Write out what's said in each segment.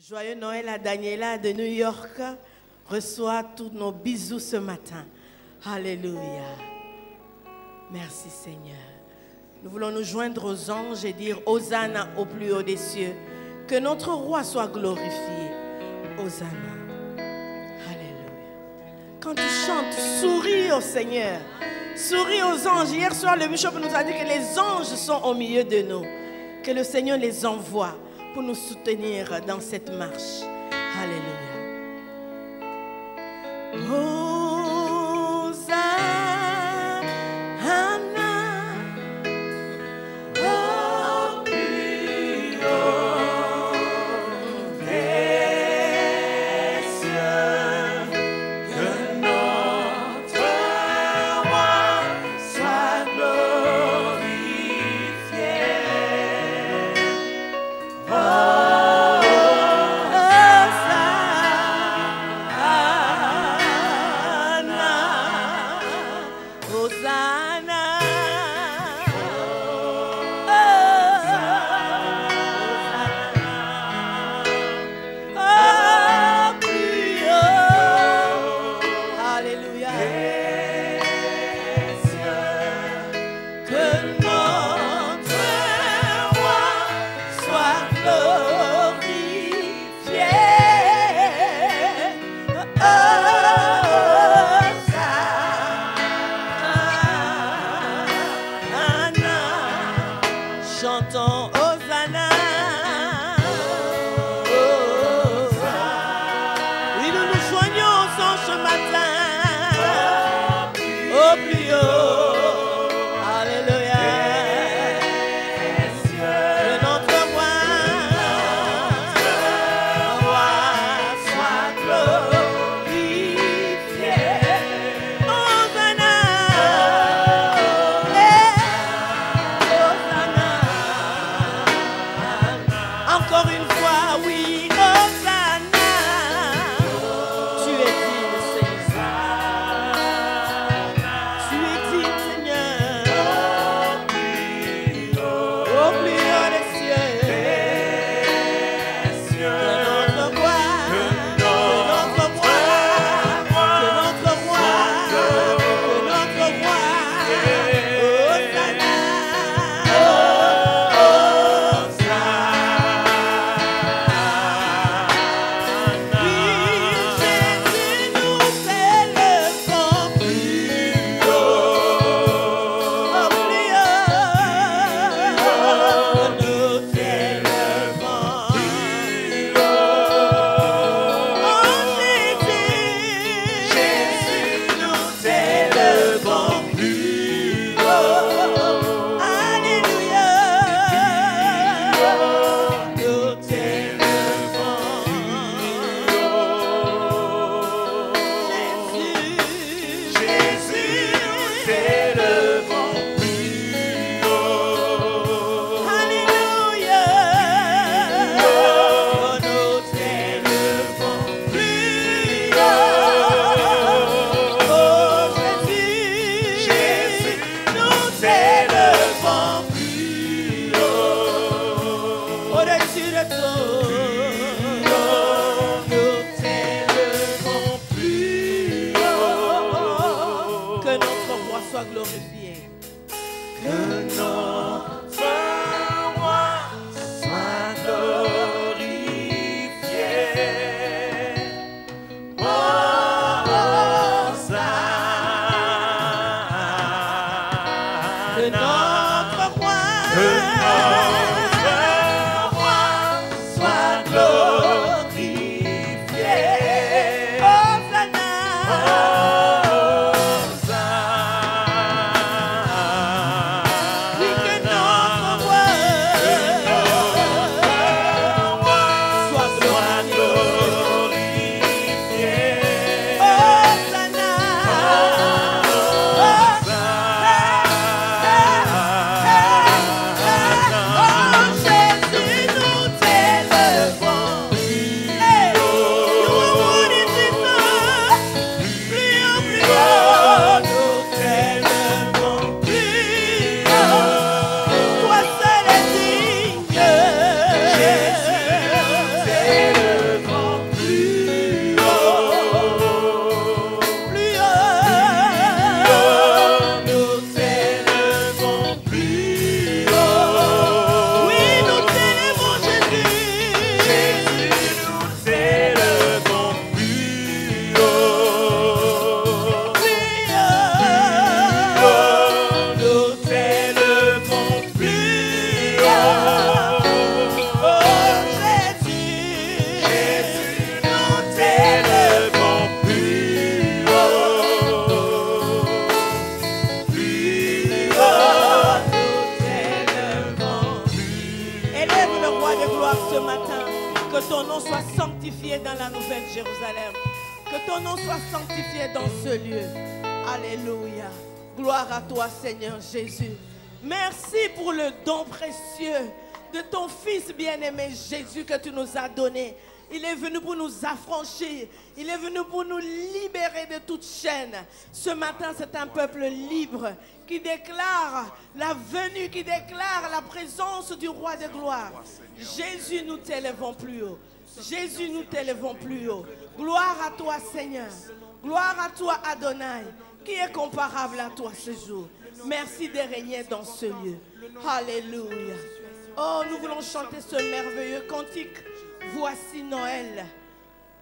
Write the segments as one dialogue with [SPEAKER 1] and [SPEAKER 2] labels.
[SPEAKER 1] Joyeux Noël à Daniela de New York. Reçois tous nos bisous ce matin. Alléluia. Merci Seigneur. Nous voulons nous joindre aux anges et dire Hosanna au plus haut des cieux. Que notre roi soit glorifié. Hosanna. Alléluia. Quand tu chantes, souris au Seigneur. Souris aux anges. Hier soir, le bishop nous a dit que les anges sont au milieu de nous. Que le Seigneur les envoie pour nous soutenir dans cette marche. Alléluia.
[SPEAKER 2] Jésus, nous t'élevons.
[SPEAKER 1] ton nom soit sanctifié dans la Nouvelle Jérusalem. Que ton nom soit sanctifié dans ce lieu. Alléluia. Gloire à toi, Seigneur Jésus. Merci pour le don précieux de ton Fils bien-aimé Jésus que tu nous as donné. Il est venu pour nous affranchir. Il est venu pour nous libérer de toute chaîne. Ce matin, c'est un peuple libre qui déclare la venue, qui déclare la présence du Roi de gloire. Jésus, nous t'élevons plus haut. Jésus, nous t'élevons plus haut. Gloire à toi, Seigneur. Gloire à toi, Adonai. Qui est comparable à toi ce jour? Merci de régner dans ce lieu. Alléluia. Oh, nous voulons chanter ce merveilleux cantique. Voici Noël.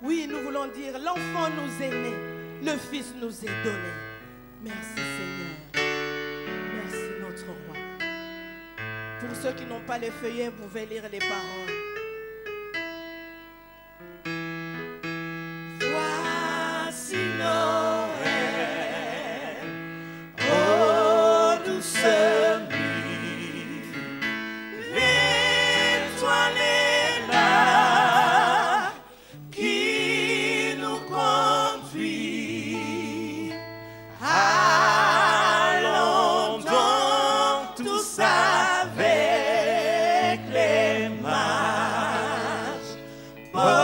[SPEAKER 1] Oui, nous voulons dire, l'enfant nous est né, le Fils nous est donné. Merci Seigneur. Merci notre Roi. Pour ceux qui n'ont pas les feuillets, vous pouvez lire les paroles. Voici Noël, oh douce nuit, l'étoile est là qui nous conduit. Allons donc tous avec les marches, porter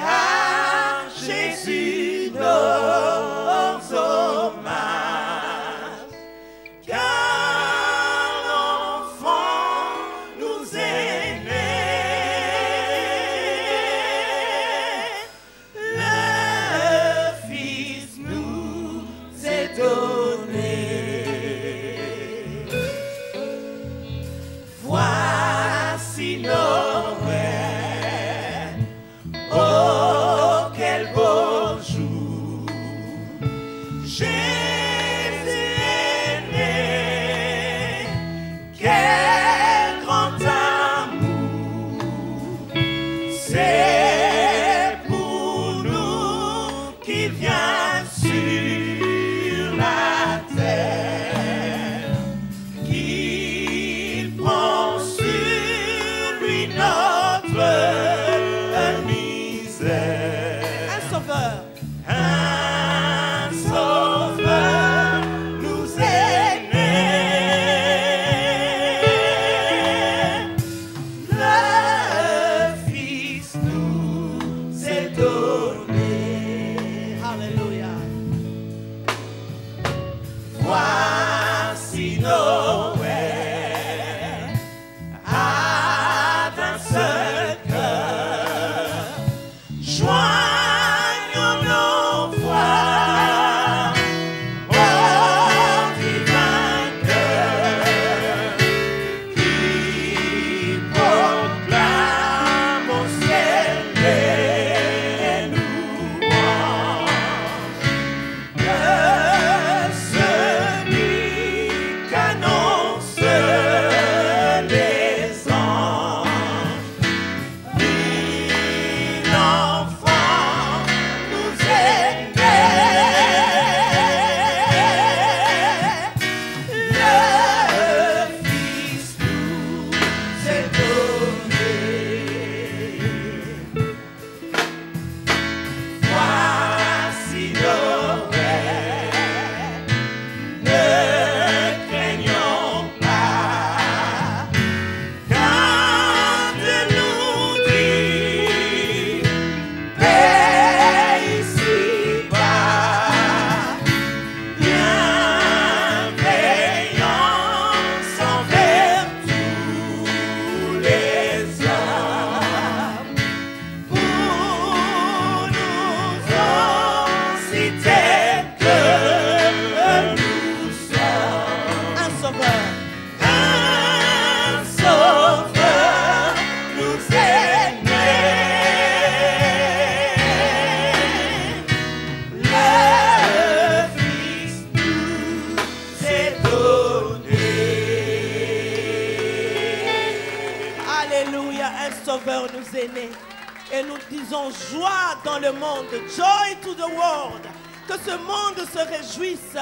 [SPEAKER 1] à Jésus nos hommages, car l'enfant nous est né, le Fils nous est donné. Voici Noël, oh quel beau jour, Jésus est né, quel grand amour, c'est pour nous qu'il vient sur la terre, qu'il prend sur lui notre misère. Un sauveur. Un sauveur nous est né. Le Fils nous est donné. Alléluia. Voici Noël, à d'un seul cœur, joignons nos voix au divin cœur qui proclame au ciel les louanges de celui qu'annoncent les anges. Oui, l'enfant nous est né, le Fils nous est donné. Voici Noël, ne craignons pas, car Dieu nous dit paix ici-bas, bienveillance envers tous les hommes, pour nous aussi tels que nous sommes. Un sauveur. Un sauveur nous est né. Le Fils nous est donné. Alléluia, un sauveur nous est né. Et nous disons joie dans le monde, joy to the world. Que ce monde se réjouisse.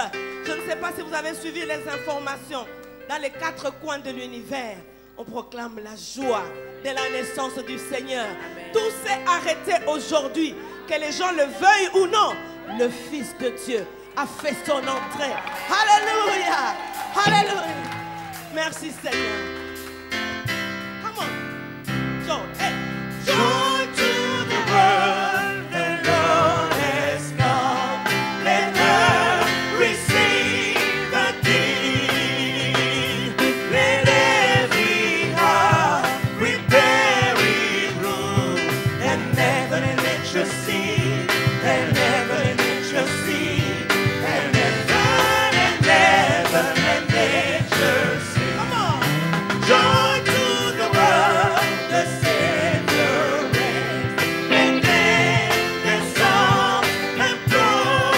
[SPEAKER 1] Je ne sais pas si vous avez suivi les informations. Dans les 4 coins de l'univers, on proclame la joie, dès la naissance du Seigneur. Tout s'est arrêté aujourd'hui. Que les gens le veuillent ou non, le Fils de Dieu a fait son entrée. Alléluia. Alléluia. Merci Seigneur. Come on. Joy. Hey. Joy to the world. The Lord has come. Let her receive the King. Let every heart prepare it room. And never let you see. And never let you see. And never let you see. Come on. Joy to the world. The Savior reigns. And then the song and flow.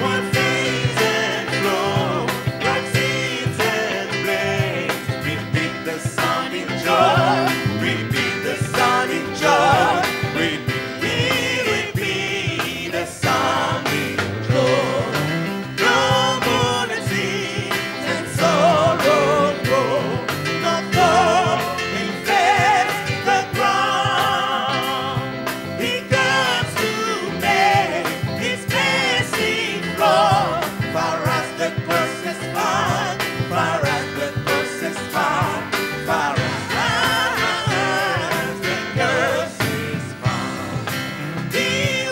[SPEAKER 1] One sings and flow. One sings and plays. Repeat the song in joy. Repeat the song in joy. Repeat the song in joy. No more disease and sorrow grow. No thorn infests the ground. He comes to make His blessing flow. Far as the curse is found, far as the curse is found, far as the curse is found. He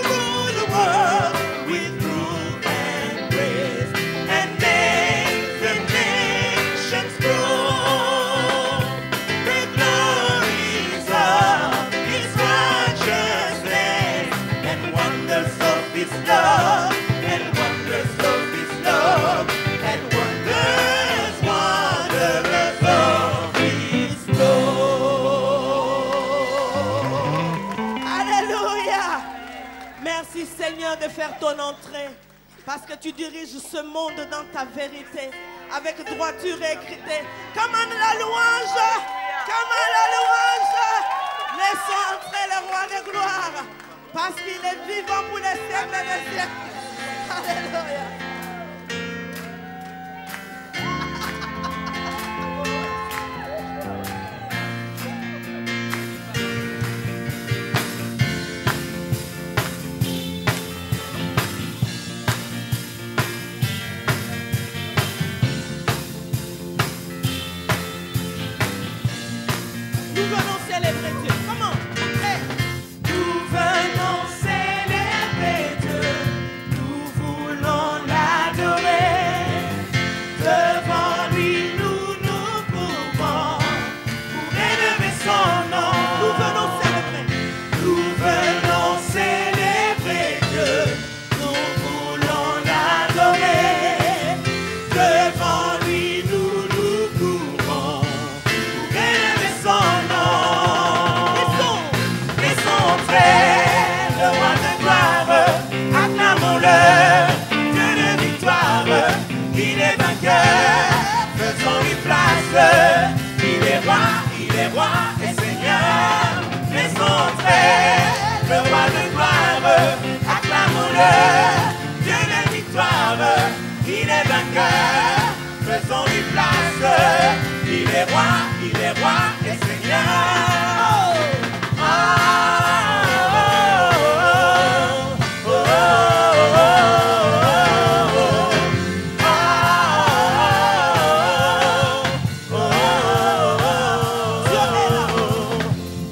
[SPEAKER 1] ruled the world with truth and grace, and made the nations grow. The glories of His righteousness, and wonders of His love, and wonders of His love, and wonders of His love. Alléluia. Merci Seigneur de faire ton entrée, parce que tu diriges ce monde dans ta vérité, avec droiture et équité. Commande la louange, commande la louange. Laissons entrer le roi de gloire, parce qu'il est vivant pour les siècles des siècles. Alléluia. Nous venons célébrer Dieu. Comment? Hey. Nous venons célébrer Dieu. Nous voulons l'adorer. Devant lui, nous nous courbons pour élever son nom. Nous venons célébrer. Nous venons célébrer Dieu. Nous voulons l'adorer. Devant lui, nous nous courbons pour élever son nom. Laissons entrer le roi de gloire. Acclamons-le, Dieu de victoire. Il est vainqueur, faisons-lui place. Il est roi et Seigneur. Laissons entrer le roi de gloire. Acclamons-le, Dieu de victoire. Il est vainqueur, faisons-lui place. Il est roi et Seigneur.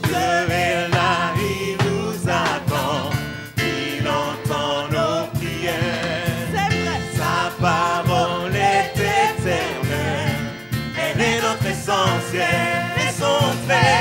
[SPEAKER 1] Dieu est là, il nous attend, il entend nos prières. Sa parole est éternelle, elle est notre essentiel. Laissons entrer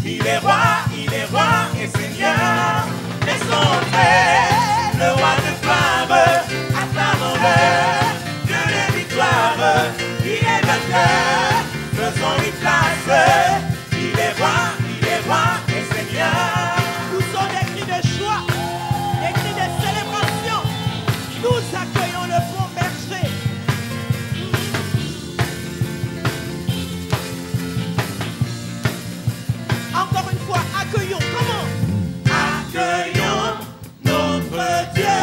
[SPEAKER 2] Il est roi et Seigneur. Laissons entrer le roi de gloire. Acclamons-le, Dieu de victoire. Il est vainqueur, faisons-lui place. Il est roi et Seigneur.
[SPEAKER 1] Nous sommes des cris de joie, des cris de célébration. Nous accueillons le bon berger. Encore une fois, accueillons. Comment?
[SPEAKER 2] Accueillons notre Dieu.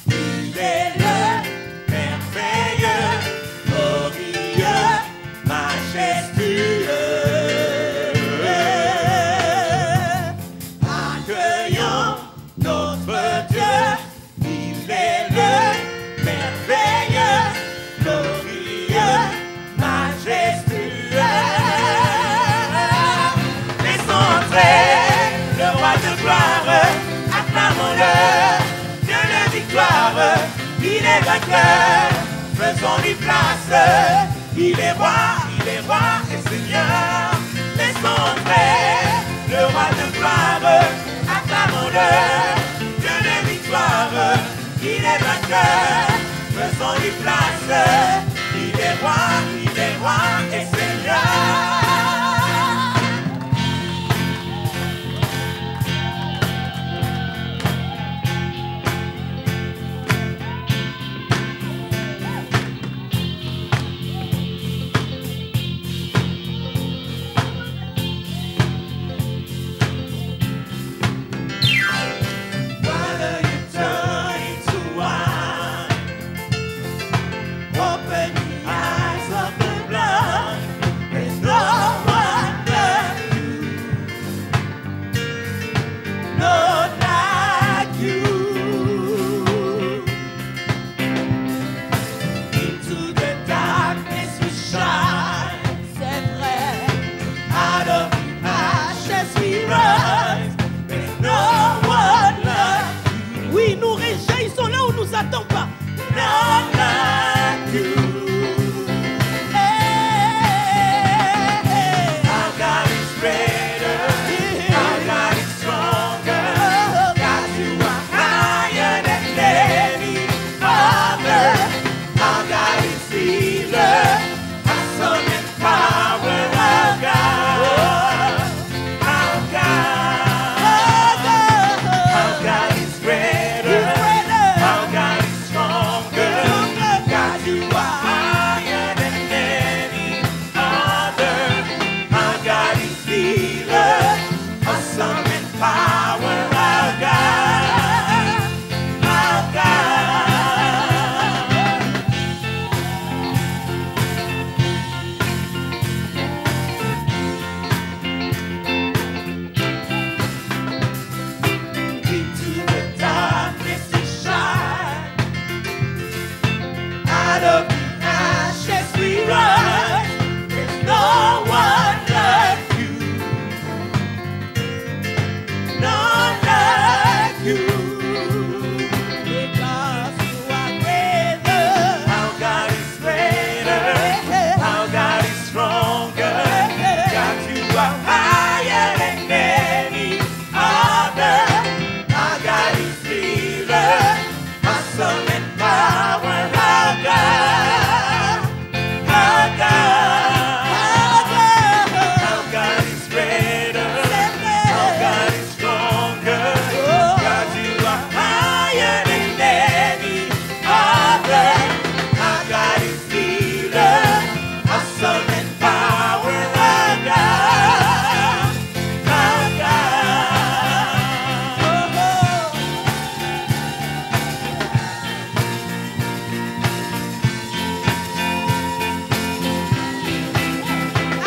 [SPEAKER 2] Il est le merveilleux, glorieux, majestueux. Accueillons notre Dieu. Il est le merveilleux, glorieux, majestueux. Laissons entrer le roi de gloire. Acclamons-le, Dieu de victoire. Il est vainqueur, faisons-lui place. Il est roi et Seigneur. Laissons entrer le roi de gloire. Acclamons-le, Dieu de victoire. Il est vainqueur, faisons-lui place. Il est roi et Seigneur. Water you turn into wine. Open the eyes of the blind. There's no one like you. Lord, like you. Into the darkness we shine.
[SPEAKER 1] C'est vrai.
[SPEAKER 2] Out of the ashes we rise. There's no one like you.
[SPEAKER 1] Oui, nous réjouissons là où nous attend pas.
[SPEAKER 2] None like you. Our God is greater. Our God is stronger. God, you are higher than any other. Our God is healer. Awesome in power. Our God. Our God is greater. Our God is stronger. God, you are higher than any other. Our God is healer. Awesome in power. Our God. Our God. Into the darkness we shine. Out of the ashes we rise. There's no one like you. None like you.
[SPEAKER 1] Because you are greater.
[SPEAKER 2] Our God is greater. Our God is stronger. God, you are higher than any other. Our God is healer. Awesome in power. Our God. Our God. Our God is greater. Our God is stronger. God, you are higher than any other. Our God is healer. Awesome in power. Our God. Our God.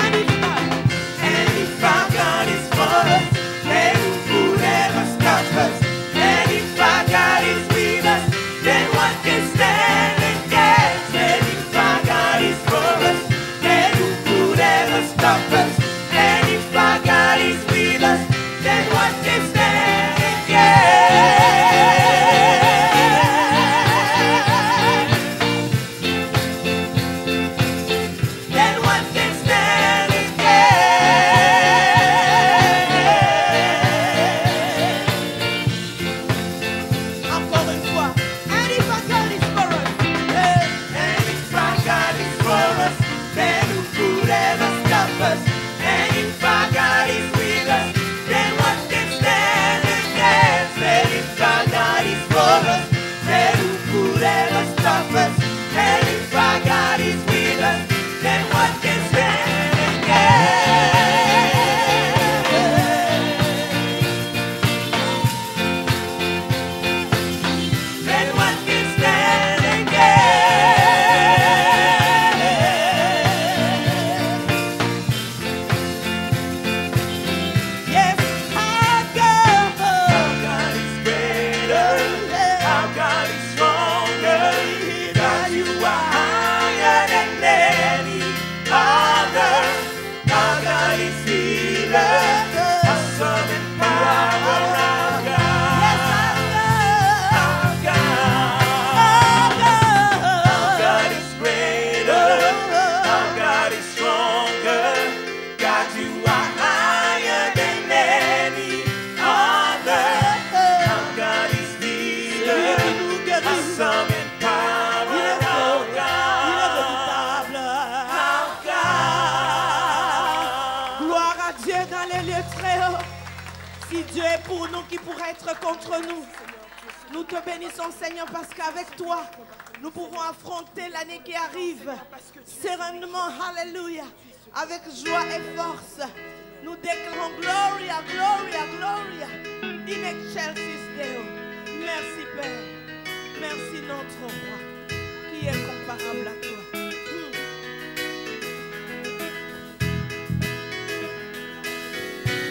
[SPEAKER 1] And if not,
[SPEAKER 2] And if our God is for us, then who could ever stop us? And if our God is with us, then what can stand against? And if our God is for us, then who could ever stop us? And if our God is with us, then what can stand against? Then what can stand against?
[SPEAKER 1] dans les lieux très hauts. Si Dieu est pour nous, qui pourrait être contre nous? Nous te bénissons, Seigneur, parce qu'avec toi, nous pouvons affronter l'année qui arrive sereinement. Alléluia. Avec joie et force. Nous déclarons Gloria, Gloria, Gloria. In excelsis Deo. Merci, Père. Merci, notre roi, qui est comparable à toi.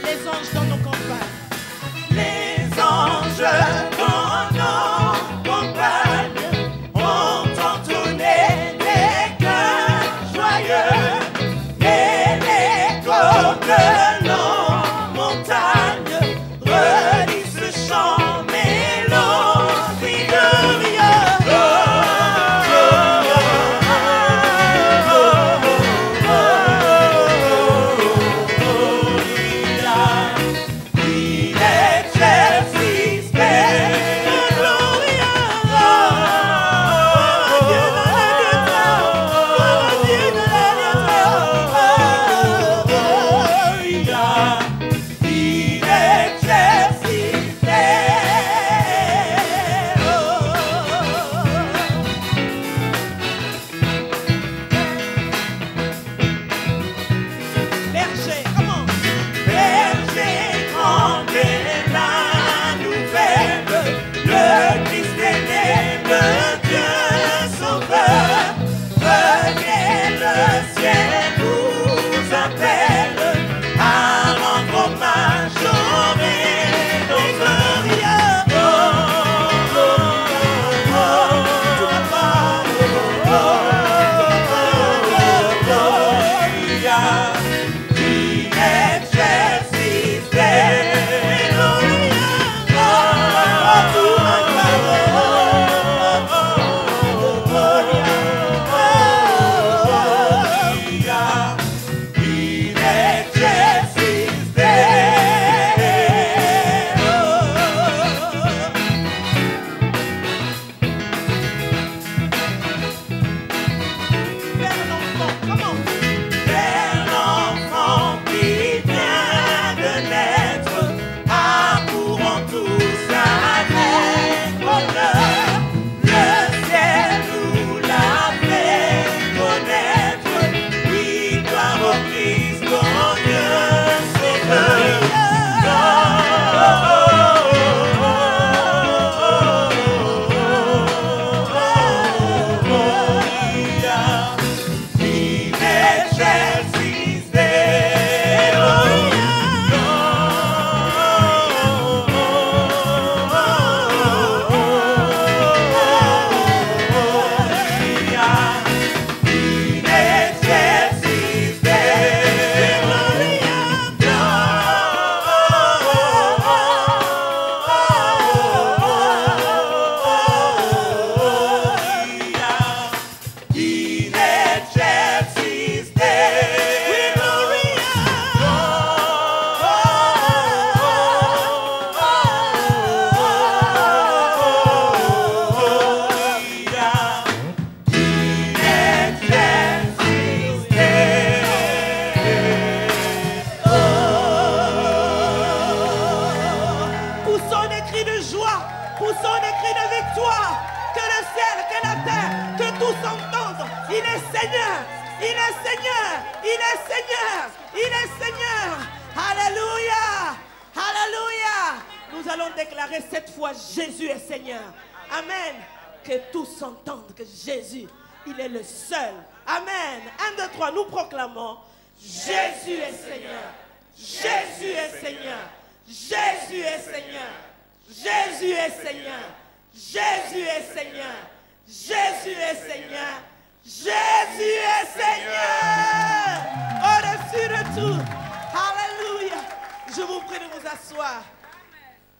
[SPEAKER 1] Les anges dans nos campagnes.
[SPEAKER 2] Les anges dans nos campagnes ont entonné des chœurs joyeux et l'écho de nos montagnes redit ce chant mélodieux.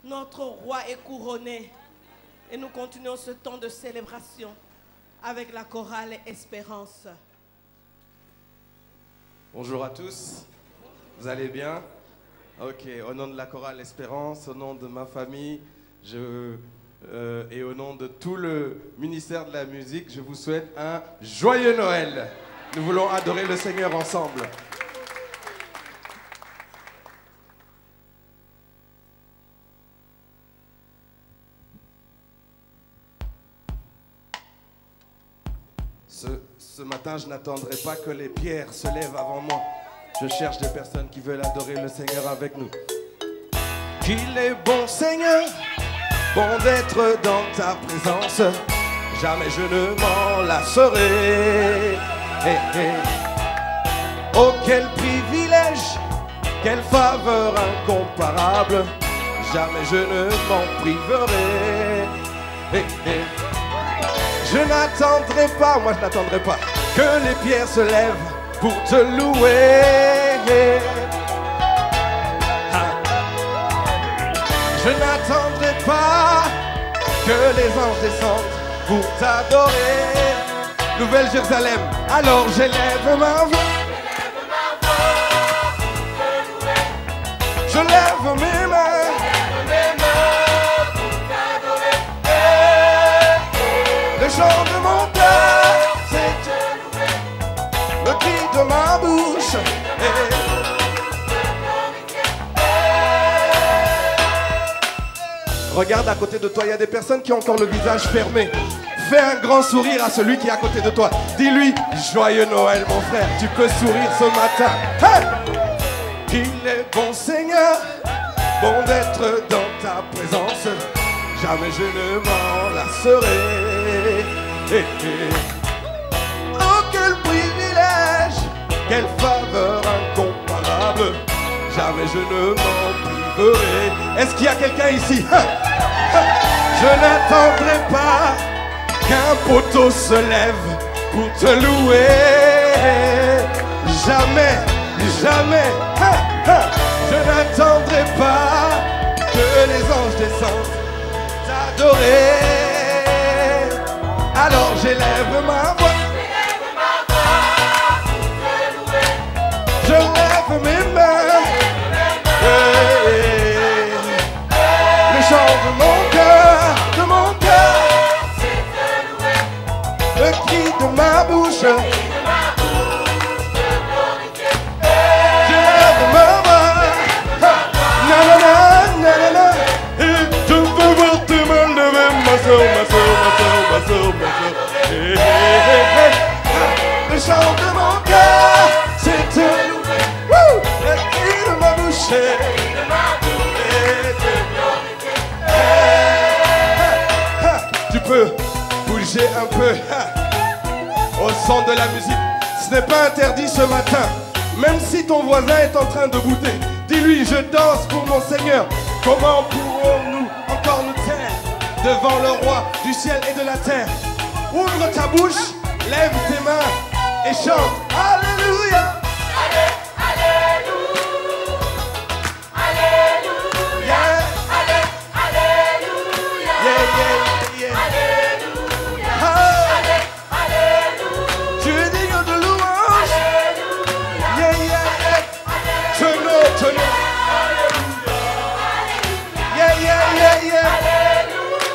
[SPEAKER 1] Notre roi est couronné et nous continuons ce temps de célébration avec la chorale Espérance.
[SPEAKER 3] Bonjour à tous, vous allez bien? Ok, au nom de la chorale Espérance, au nom de ma famille et au nom de tout le ministère de la musique, je vous souhaite un joyeux Noël. Nous voulons adorer le Seigneur ensemble. matin, je n'attendrai pas que les pierres se lèvent avant moi. Je cherche des personnes qui veulent adorer le Seigneur avec nous. Qu'il est bon, Seigneur, bon d'être dans ta présence. Jamais je ne m'en lasserai. Oh, quel privilège, quelle faveur incomparable. Jamais je ne m'en priverai. Je n'attendrai pas, moi je n'attendrai pas que les pierres se lèvent pour te louer. Je n'attendrai pas que les anges descendent pour t'adorer. Nouvelle Jérusalem, alors j'élève ma voix. Je lève mes mains. Le chant de mon cœur, c'est te louer. Le cri de ma bouche. Regarde à côté de toi, il y a des personnes qui ont encore le visage fermé. Fais un grand sourire à celui qui est à côté de toi. Dis-lui, joyeux Noël mon frère, tu peux sourire ce matin. Hey! Qu'il est bon Seigneur, bon d'être dans ta présence. Jamais je ne m'en lasserai. Oh quel privilège, quelle faveur incomparable. Jamais je ne m'en priverai. Est-ce qu'il y a quelqu'un ici? Je n'attendrai pas qu'un poteau se lève pour te louer. Jamais, jamais. Je n'attendrai pas que les anges descendent t'adorer. Alors j'élève ma voix. Je lève mes mains. Le chant de mon cœur, le cri de ma bouche. Je lève ma voix. Nanana, nanana. Et je veux voir tes mains lever, ma soeur, ma soeur, ma soeur, ma soeur, ma soeur. Le chant de mon cœur, c'est te louer. Le cri de ma bouche. Tu peux bouger un peu au son de la musique. Ce n'est pas interdit ce matin. Même si ton voisin est en train de bouder, dis-lui, je danse pour mon Seigneur. Comment pourrons-nous encore nous taire devant le roi du ciel et de la terre? Ouvre ta bouche, lève tes mains et chante. Alléluia.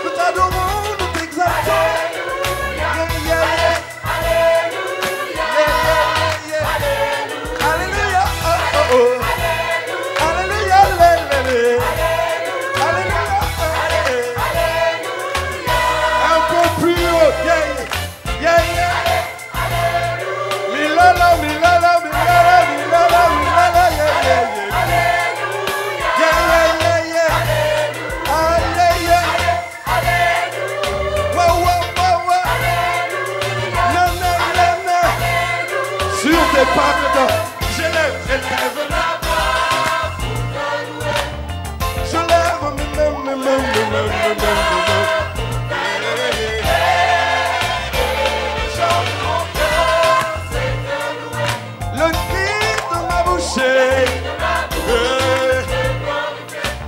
[SPEAKER 3] Nous t'adorons, nous t'exaltons. Alléluia. Alléluia. Un peu plus haut. Milala, milala, milala, milala, milala, Sur tes pas dedans, je lève ma voix pour te louer. Je lève mes mains. Le chant de mon cœur, c'est te louer. Le cri de ma bouche.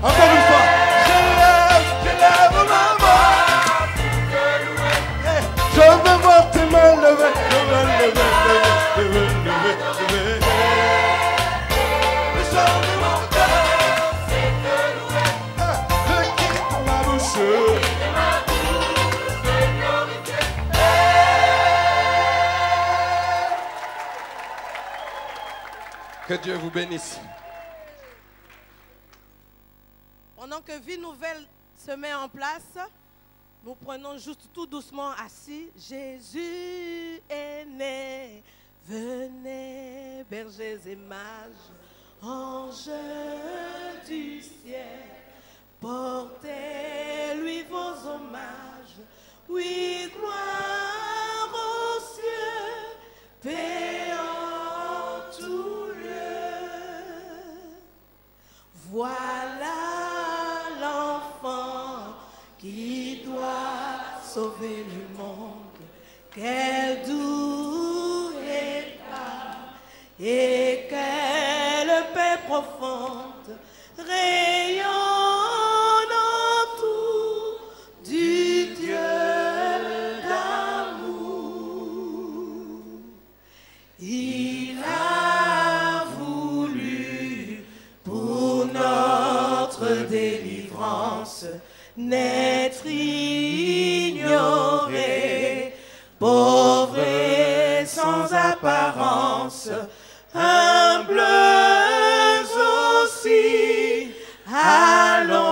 [SPEAKER 3] Encore une fois, je lève ma voix pour te louer. Je veux voir tes mains levées. Le chant de mon cœur, c'est te louer. Le cri de ma bouche. Que Dieu vous bénisse.
[SPEAKER 1] Pendant que Vie Nouvelle se met en place, Nous prenons juste tout doucement assis. Jésus est né. Venez, bergers et mages, anges du ciel, portez-lui vos hommages. Oui, gloire aux cieux, paix en tout lieu. Voilà l'enfant qui doit sauver le monde. Quel doux état et quelle paix profonde rayonne en tout du Dieu d'amour. Il a voulu pour notre délivrance n'être ignoré, pauvre et sans apparence, humbles aussi, allons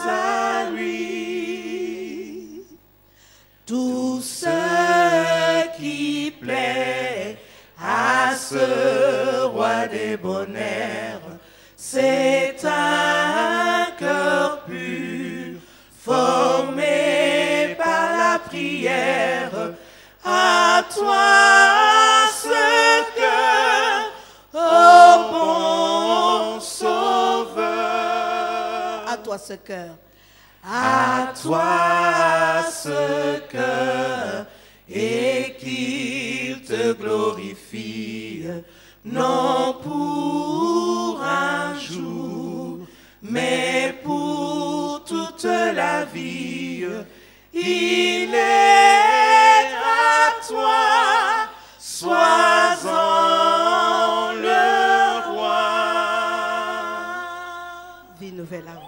[SPEAKER 1] à lui. Tout ce qui plaît à ce roi des bonheurs, c'est un cœur pur, formé par la prière. À toi ce cœur, ô bon Sauveur. À toi ce cœur. À toi ce cœur, et qu'il te glorifie, non pour un jour, mais pour toute la vie. Il est à toi, sois-en le roi. Vie nouvelle à vous.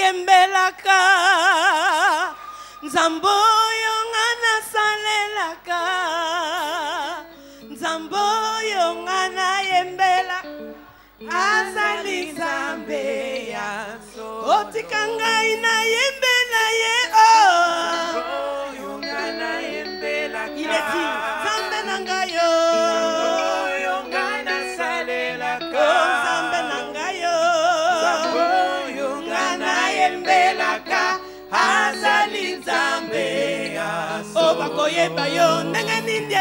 [SPEAKER 1] yembelaka Nzambo yongana salelaka Nzambo yongana yembela azali Nzambe ya so otikanga ina yembela ye yongana yembelaka il est dit Nzambe nangayo yongana salelaka Nzambe nangayo Nzambo yongana yembelaka azali Nzambe ya so bakoyeba yo ndenge nini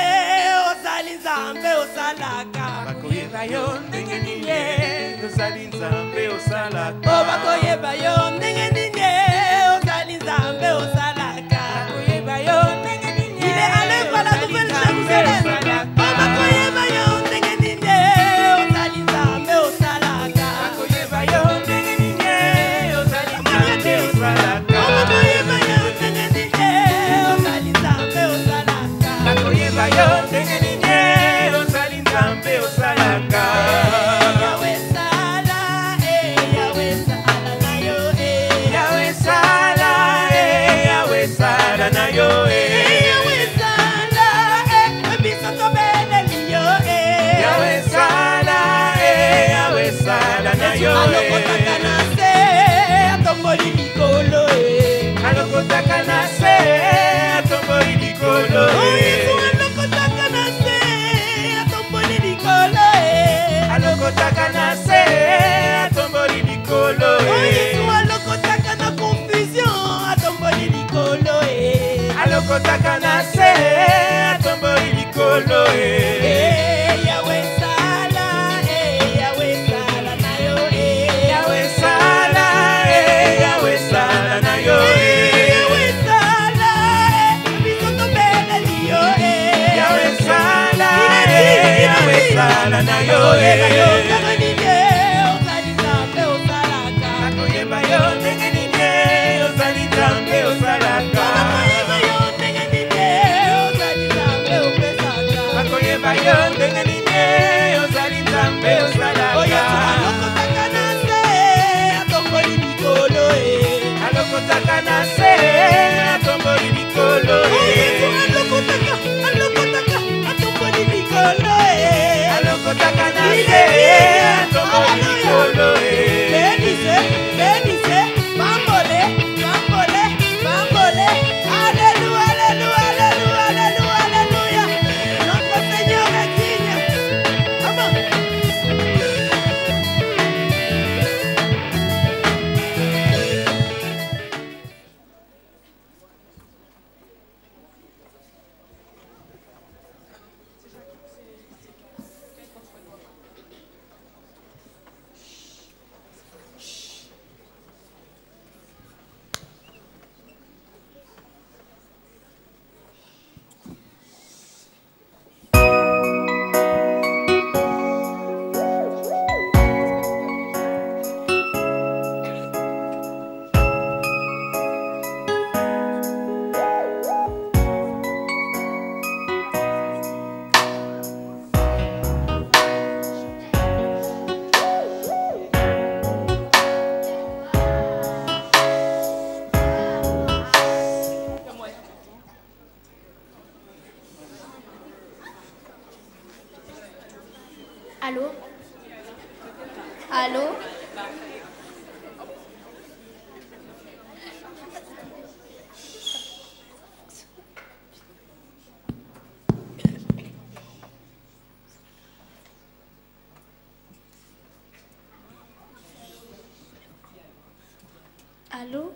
[SPEAKER 1] ozali Nzambe osalaka bakoyeba yo ndenge nini ozali Nzambe osalaka bakoyeba yo ndenge nini ozali Nzambe osalaka bakoyeba yo ndenge nini il est allé par la nouvelle Jérusalem bakoyeba yo ndenge nini ozali Nzambe osalaka bakoyeba yo ndenge nini ozali Nzambe osalaka bakoyeba yo ndenge nini ozali Nzambe osalaka bakoyeba yo ndenge nini ozali Nzambe osalaka Yahweh sala na yo Yahweh sala na yo Yahweh sala biso tobeleli yo Yahweh sala na yo alokotaka na se atomboli likolo alokotaka na se atomboli likolo alokotaka na se atomboli likolo alokotaka na se atomboli likolo alokotaka na confusion atomboli likolo alokotaka na se atomboli likolo Yahweh sala na yo Yahweh sala na yo Yahweh sala biso tobeleli yo Yahweh sala na yo bakoyeba yo ndenge nini ozali Nzambe osalaka bakoyeba yo ndenge nini ozali Nzambe opesaka bakoyeba yo ndenge nini ozali Nzambe osalaka oyo alokotaka na se atomboli likolo alokotaka na se atomboli likolo alokotaka atomboli likolo alokotaka na se atomboli likolo bénissez, bambole, alléluia, alléluia, notre Seigneur est digne. Amen.
[SPEAKER 4] Allô? Allô? Allô?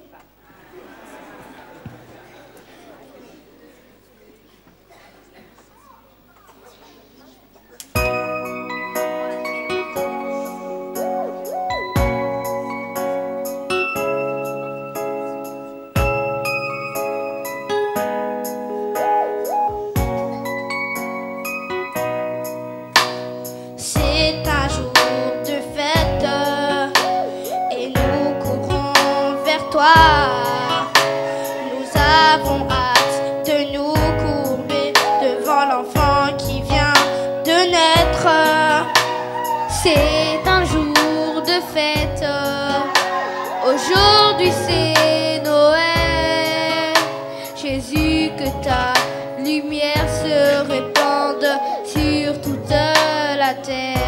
[SPEAKER 5] C'est un jour de fête et nous courons vers toi. Nous avons hâte de nous courber devant l'enfant qui vient de naître. C'est un jour de fête. Aujourd'hui Aujourd'hui c'est Noël, Jésus, que ta lumière se répande sur toute la terre.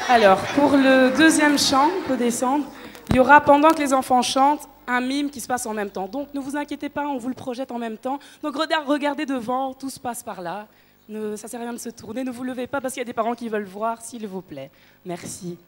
[SPEAKER 4] Alors, pour le deuxième chant, on peut descendre, il y aura, pendant que les enfants chantent, un mime qui se passe en même temps. Donc, ne vous inquiétez pas, on vous le projette en même temps. Donc, regardez devant, tout se passe par là. Ça ne sert à rien de se tourner, ne vous levez pas parce qu'il y a des parents qui veulent voir, s'il vous plaît. Merci.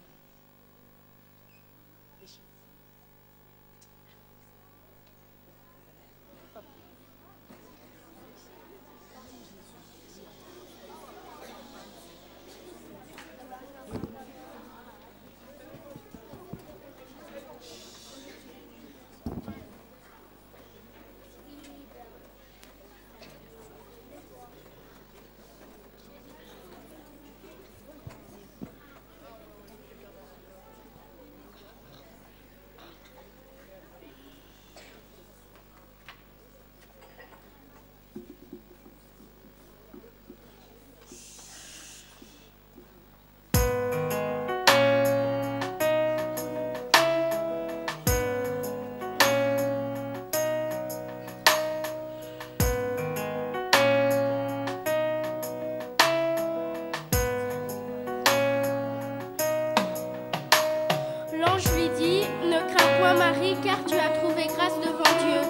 [SPEAKER 5] L'ange lui dit, ne crains point Marie, car tu as trouvé grâce devant Dieu.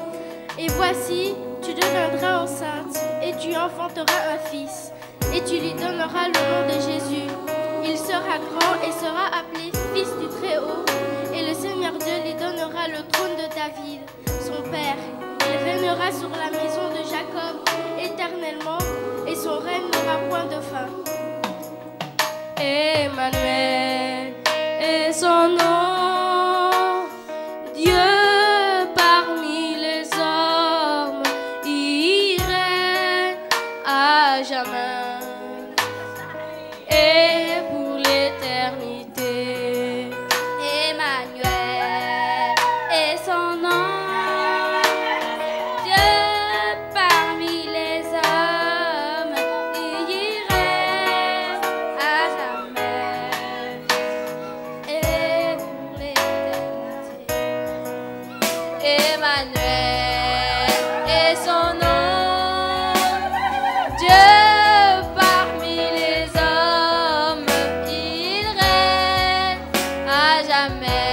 [SPEAKER 5] Et voici, tu deviendras enceinte, et tu enfanteras un fils, et tu lui donneras le nom de Jésus. Il sera grand et sera appelé Fils du Très-Haut, et le Seigneur Dieu lui donnera le trône de David, son père. Il régnera sur la maison de Jacob éternellement, et son règne n'aura point de fin. Emmanuel est son nom, Dieu parmi les hommes, il règne à jamais et pour l'éternité. Emmanuel est son nom, Dieu parmi les hommes, il règne à jamais et pour l'éternité. Emmanuel est son nom, Dieu parmi les hommes, il règne à jamais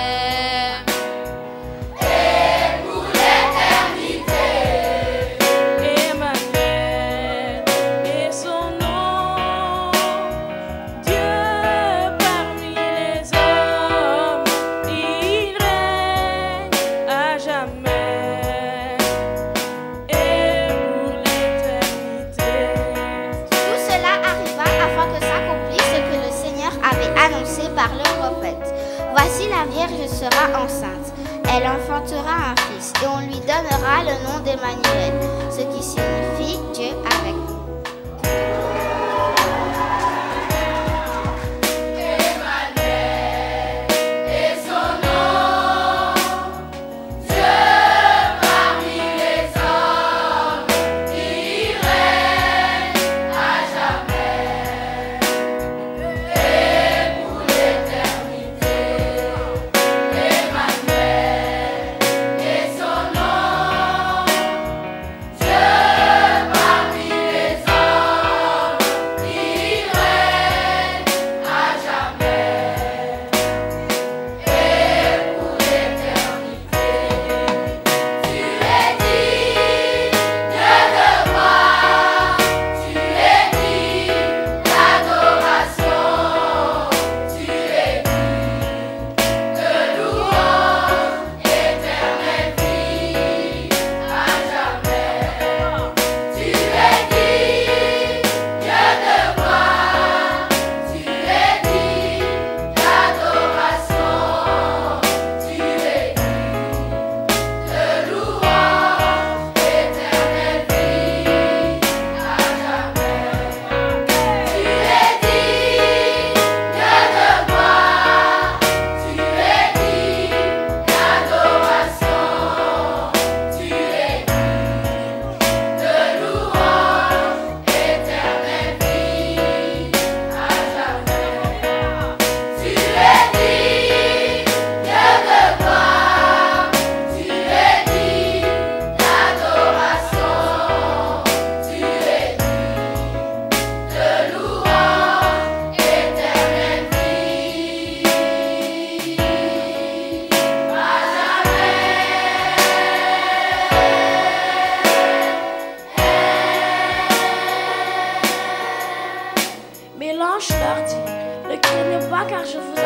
[SPEAKER 5] et pour l'éternité.
[SPEAKER 4] Emmanuel est son nom, Dieu parmi les hommes, il règne à jamais et pour l'éternité.
[SPEAKER 6] Tout cela arriva afin que s'accomplisse ce que le Seigneur avait annoncé par le prophète. Voici la Vierge sera enceinte. Elle enfantera un fils et on lui donnera le nom d'Emmanuel, ce qui signifie Dieu avec nous.
[SPEAKER 5] Emmanuel est son nom, Dieu parmi les hommes,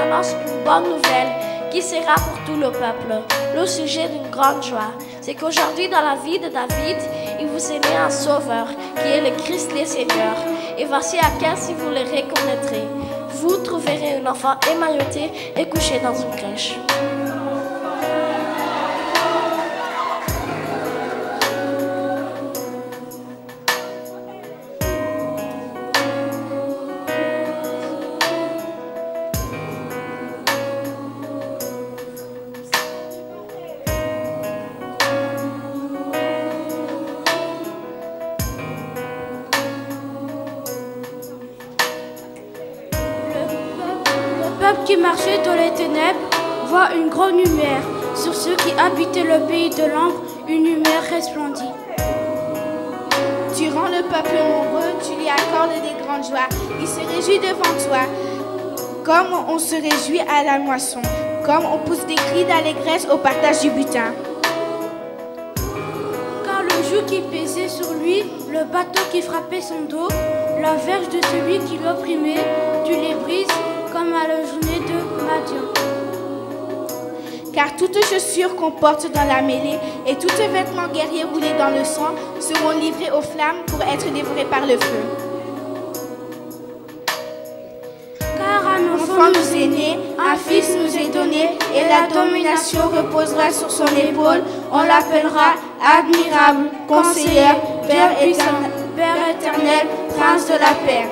[SPEAKER 7] annonce une bonne nouvelle qui sera pour tout le peuple. Le sujet d'une grande joie, c'est qu'aujourd'hui dans la vie de David, il vous est né un sauveur qui est le Christ le Seigneur. Et voici à quel si vous le reconnaîtrez. Vous trouverez un enfant émailloté et couché dans une crèche.
[SPEAKER 8] Qui marchait dans les ténèbres voit une grande lumière. Sur ceux qui habitaient le pays de l'ombre, une lumière resplendit.
[SPEAKER 6] Tu rends le peuple nombreux, tu lui accordes des grandes joies. Il se réjouit devant toi, comme on se réjouit à la moisson, comme on pousse des cris d'allégresse au partage du butin.
[SPEAKER 8] Car le joug qui pesait sur lui, le bateau qui frappait son dos, la verge de celui qui l'opprimait, tu les brises comme à la journée de Madian.
[SPEAKER 6] Car toutes chaussures qu'on porte dans la mêlée et tous vêtements guerriers roulés dans le sang seront livrés aux flammes pour être dévorés par le feu.
[SPEAKER 8] Car un
[SPEAKER 6] enfant nous est né, un fils nous est donné, et la domination reposera sur son épaule. On l'appellera admirable, conseiller, Père éternel, Prince de la paix.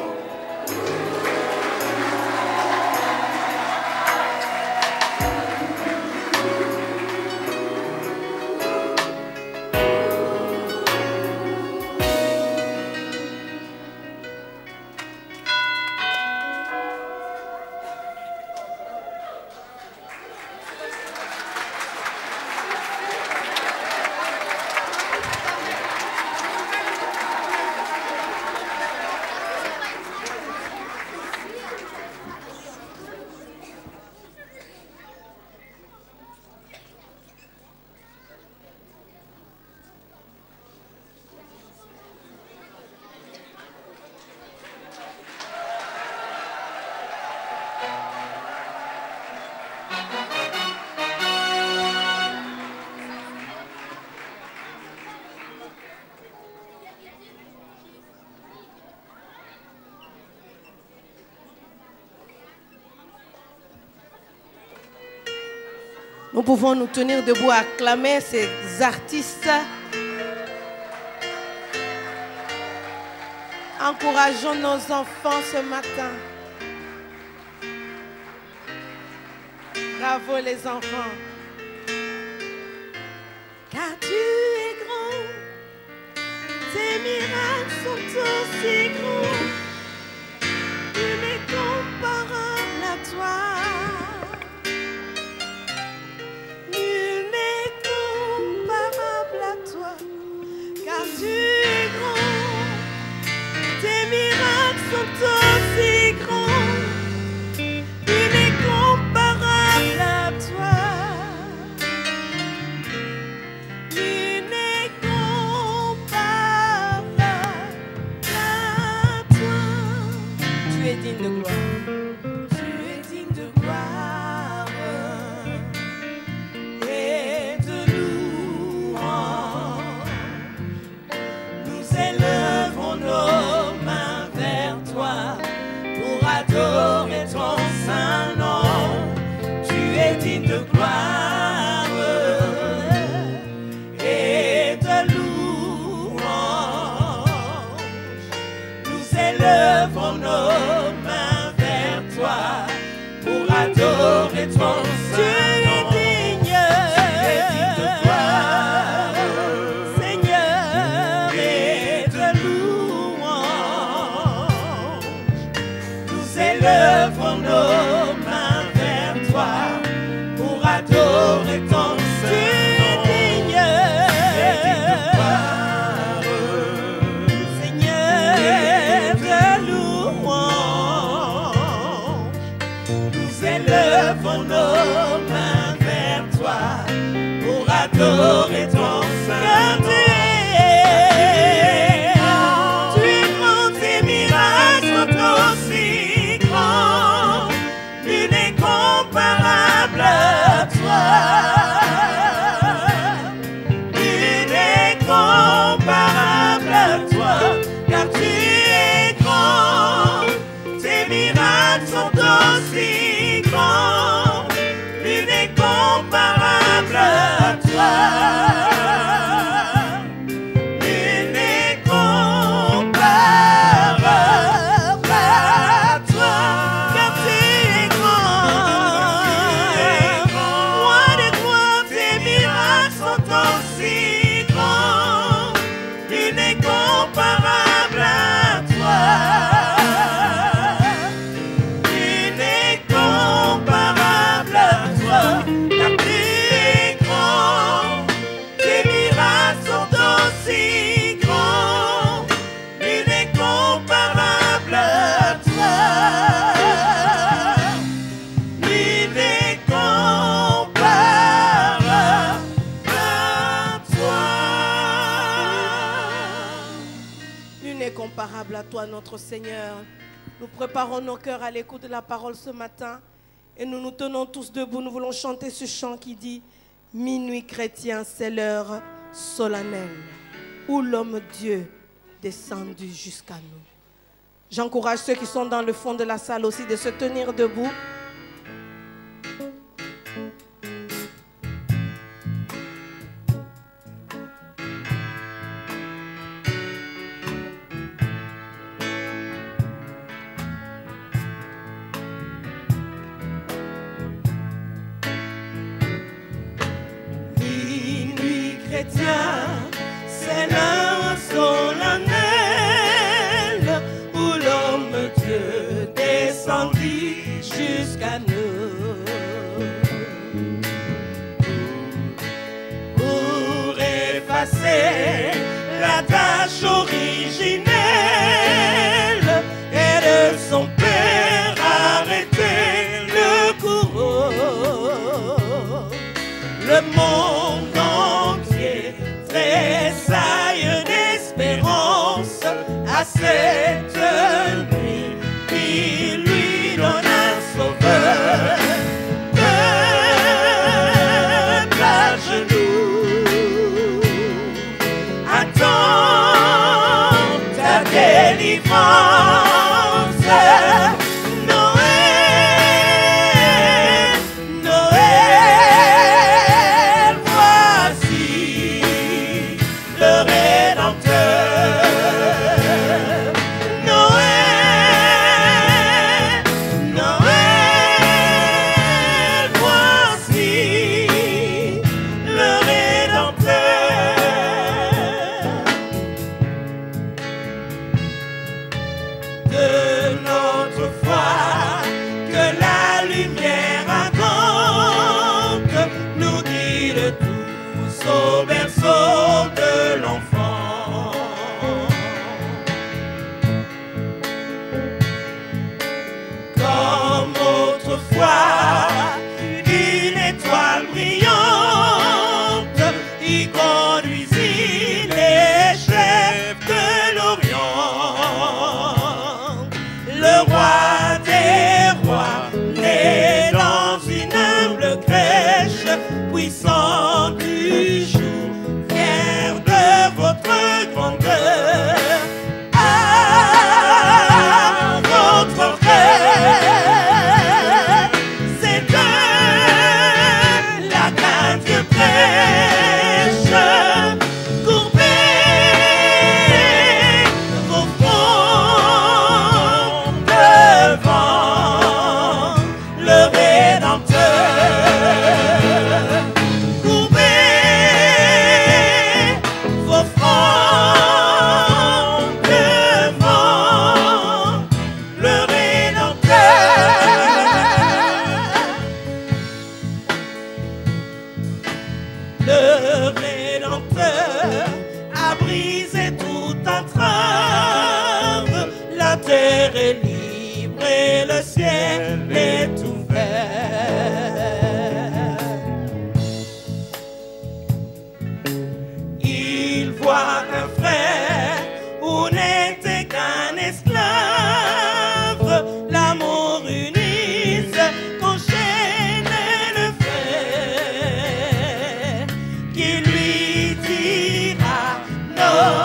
[SPEAKER 1] Nous pouvons nous tenir debout à acclamer ces artistes. Encourageons nos enfants ce matin. Bravo les enfants. Car tu es grand, tes miracles sont aussi grands, tu n'es comparable à toi. Tu es grand, tes miracles sont aussi grands, tu n'es comparable à toi.
[SPEAKER 2] comparable à toi, car tu es grand. Tes miracles sont aussi grands, nul n'est comparable à toi. Nul n'est comparable à toi, car tu es grand. Loin de toi, tes miracles sont aussi grands, nul n'est comparable à toi. Nul n'est comparable à toi, car tu es grand. Tes miracles sont aussi grands, nul n'est comparable à toi. Nul n'est comparable à toi.
[SPEAKER 1] Nul n'est comparable à toi, notre Seigneur. Nous préparons nos cœurs à l'écoute de la parole ce matin et nous nous tenons tous debout. Nous voulons chanter ce chant qui dit « Minuit chrétien, c'est l'heure solennelle où l'homme Dieu descendu jusqu'à nous. » J'encourage ceux qui sont dans le fond de la salle aussi de se tenir debout.
[SPEAKER 2] Minuit chrétien, c'est l'heure solennelle où l'homme Dieu descendit jusqu'à nous. Pour effacer la tâche originelle et de son père arrêter le courroux. Le monde entier tressaille d'espérance à cette nuit qui lui donne un sauveur. Peuple à genoux, attends ta délivrance. Noël, Noël, voici le Rédempteur. Noël, Noël, voici le Rédempteur. De notre foi que la lumière ardente nous guide tous au berceau de l'enfant. Comme autrefois, une étoile brillante y conduisit les chefs de l'Orient. Le roi des rois, né dans une humble crèche, puissant du jour, fier de votre grandeur. À votre frère, c'est de la crainte Dieu prêche. Courbez vos fronts devant le Rédempteur. Courbez vos fronts devant le Rédempteur. Le Rédempteur a brisé tout entrave. La terre est libre et le ciel est ouvert. Il voit un frère où n'était qu'un esclave. L'amour unise qu'enchaîne le frère, qui lui dira non.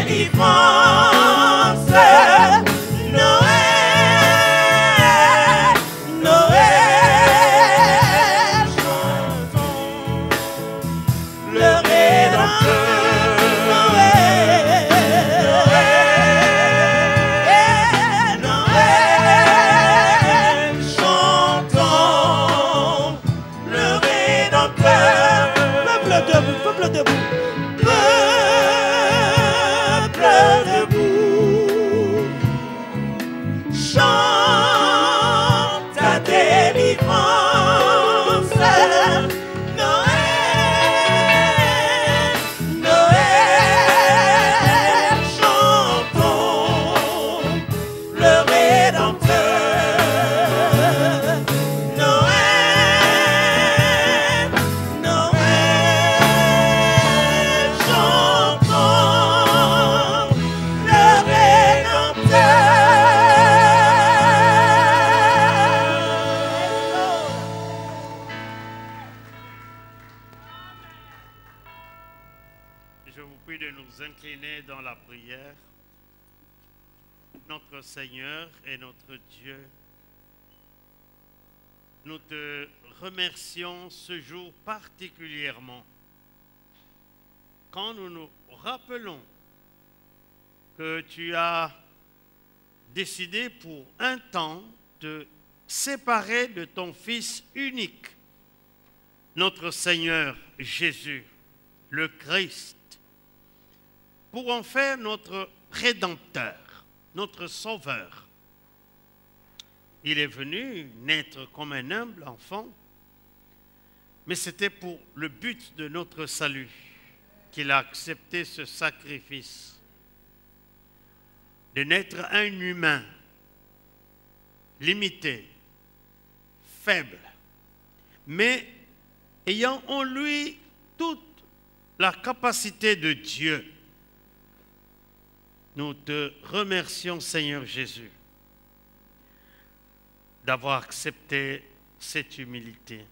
[SPEAKER 2] délivrance. Noël, Noël, chantons le Rédempteur. Noël, Noël, chantons le Rédempteur. Peuple debout, peuple debout. Chante ta délivrance. Noël, Noël, chantons le Rédempteur. Noël, Noël, chantons le Rédempteur.
[SPEAKER 9] Je vous prie de nous incliner dans la prière. Notre Seigneur et notre Dieu, nous te remercions ce jour particulièrement quand nous nous rappelons que tu as décidé pour un temps de séparer de ton Fils unique, notre Seigneur Jésus, le Christ, pour en faire notre Rédempteur, notre Sauveur. Il est venu naître comme un humble enfant, mais c'était pour le but de notre salut qu'il a accepté ce sacrifice, de naître un humain limité, faible, mais ayant en lui toute la capacité de Dieu. Nous te remercions, Seigneur Jésus, d'avoir accepté cette humilité.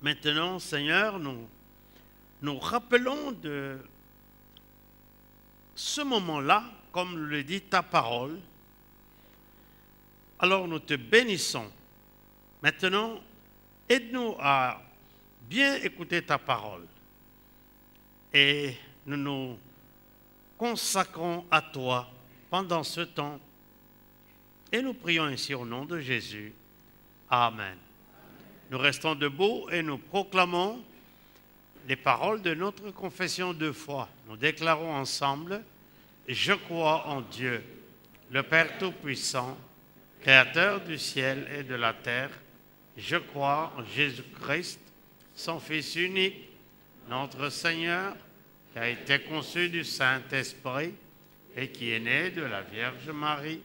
[SPEAKER 9] Maintenant, Seigneur, nous rappelons de ce moment-là, comme le dit ta parole. Alors nous te bénissons. Maintenant, aide-nous à bien écouter ta parole. Et nous nous consacrons à toi pendant ce temps. Et nous prions ainsi au nom de Jésus. Amen. Nous restons debout et nous proclamons les paroles de notre confession de foi. Nous déclarons ensemble: je crois en Dieu, le Père Tout-Puissant, Créateur du ciel et de la terre. Je crois en Jésus-Christ, son Fils unique, notre Seigneur, qui a été conçu du Saint-Esprit et qui est né de la Vierge Marie.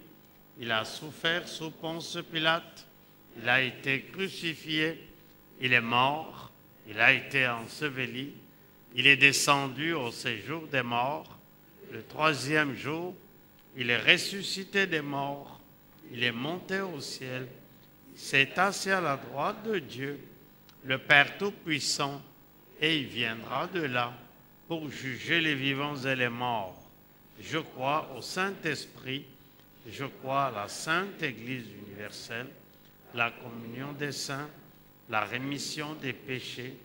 [SPEAKER 9] Il a souffert sous Ponce Pilate, il a été crucifié, il est mort, il a été enseveli, il est descendu au séjour des morts. Le troisième jour, il est ressuscité des morts, il est monté au ciel, il s'est assis à la droite de Dieu, le Père Tout-Puissant, et il viendra de là pour juger les vivants et les morts. Je crois au Saint-Esprit, je crois à la Sainte Église universelle, la communion des saints, la rémission des péchés,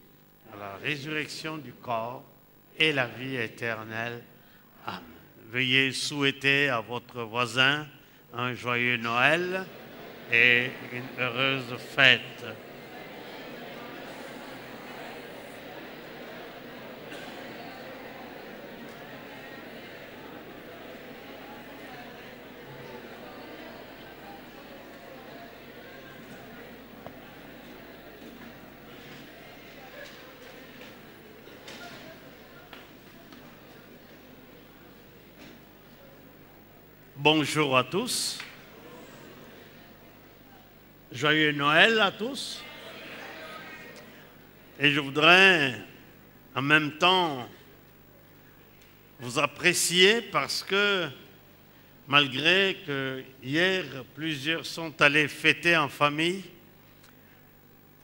[SPEAKER 9] à la résurrection du corps et la vie éternelle. Amen. Veuillez souhaiter à votre voisin un joyeux Noël et une heureuse fête. Bonjour à tous. Joyeux Noël à tous. Et je voudrais en même temps vous apprécier parce que malgré que hier plusieurs sont allés fêter en famille,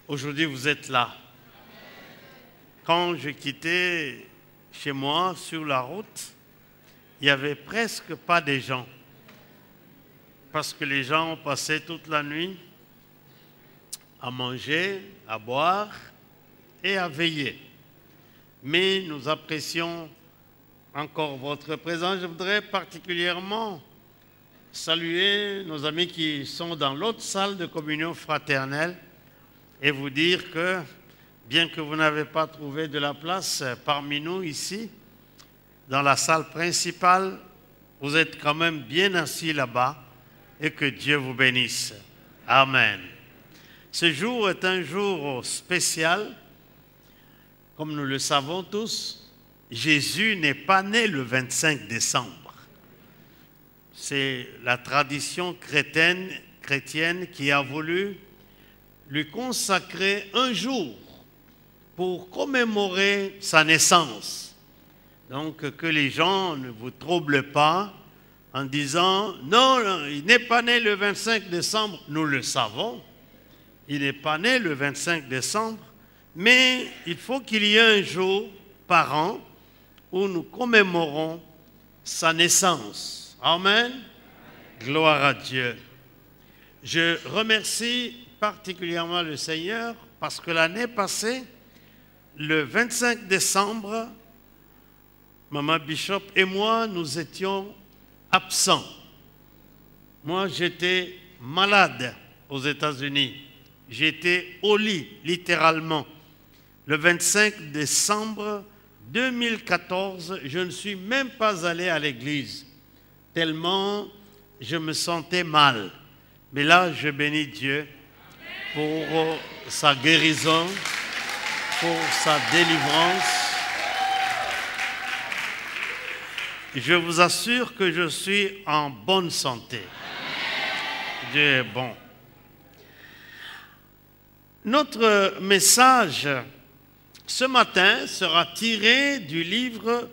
[SPEAKER 9] aujourd'hui vous êtes là. Quand je quittais chez moi sur la route, il n'y avait presque pas de gens. Parce que les gens ont passé toute la nuit à manger, à boire et à veiller. Mais nous apprécions encore votre présence. Je voudrais particulièrement saluer nos amis qui sont dans l'autre salle de communion fraternelle et vous dire que, bien que vous n'avez pas trouvé de la place parmi nous ici, dans la salle principale, vous êtes quand même bien assis là-bas et que Dieu vous bénisse. Amen. Ce jour est un jour spécial. Comme nous le savons tous, Jésus n'est pas né le 25 décembre. C'est la tradition chrétienne qui a voulu lui consacrer un jour pour commémorer sa naissance. Donc que les gens ne vous troublent pas en disant « Non, il n'est pas né le 25 décembre ». Nous le savons, il n'est pas né le 25 décembre, mais il faut qu'il y ait un jour par an où nous commémorons sa naissance. Amen. Gloire à Dieu. Je remercie particulièrement le Seigneur parce que l'année passée, le 25 décembre, Maman Bishop et moi, nous étions absents. Moi, j'étais malade aux États-Unis. J'étais au lit, littéralement. Le 25 décembre 2014, je ne suis même pas allé à l'église, tellement je me sentais mal. Mais là, je bénis Dieu pour sa guérison, pour sa délivrance. Je vous assure que je suis en bonne santé. Dieu est bon. Notre message ce matin sera tiré du livre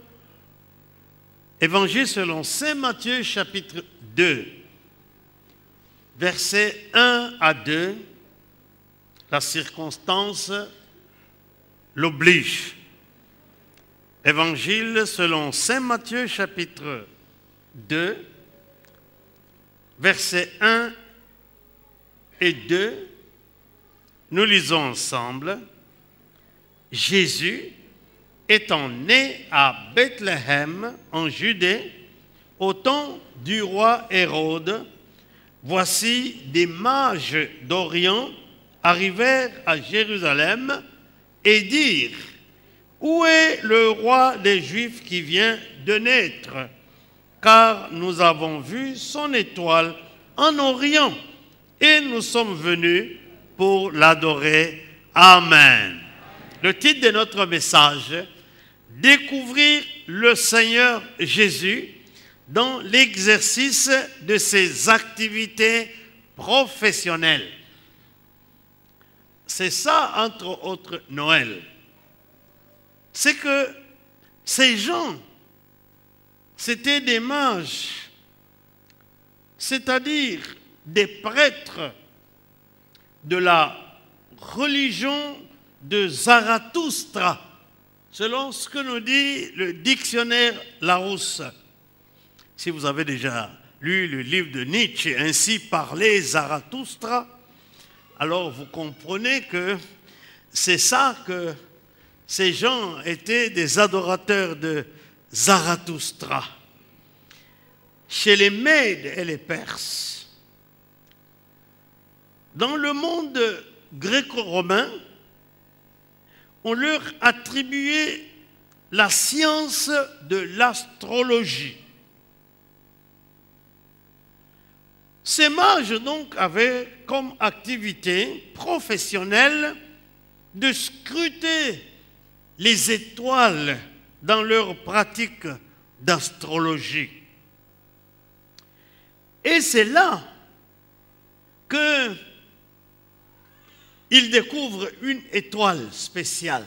[SPEAKER 9] Évangile selon Saint Matthieu, chapitre 2, versets 1 à 2. La circonstance l'oblige. Évangile selon Saint Matthieu, chapitre 2, versets 1 et 2. Nous lisons ensemble. Jésus, étant né à Bethléem, en Judée, au temps du roi Hérode, voici des mages d'Orient arrivèrent à Jérusalem et dirent « Où est le roi des Juifs qui vient de naître? Car nous avons vu son étoile en Orient et nous sommes venus pour l'adorer. Amen. » Le titre de notre message, découvrir le Seigneur Jésus dans l'exercice de ses activités professionnelles. C'est ça, entre autres, Noël. C'est que ces gens, c'était des mages, c'est-à-dire des prêtres de la religion de Zarathustra, selon ce que nous dit le dictionnaire Larousse. Si vous avez déjà lu le livre de Nietzsche, Ainsi parlait Zarathustra, alors vous comprenez que c'est ça que ces gens étaient des adorateurs de Zarathustra. Chez les Mèdes et les Perses, dans le monde gréco-romain, on leur attribuait la science de l'astrologie. Ces mages donc avaient comme activité professionnelle de scruter les étoiles dans leur pratique d'astrologie. Et c'est là qu'ils découvrent une étoile spéciale.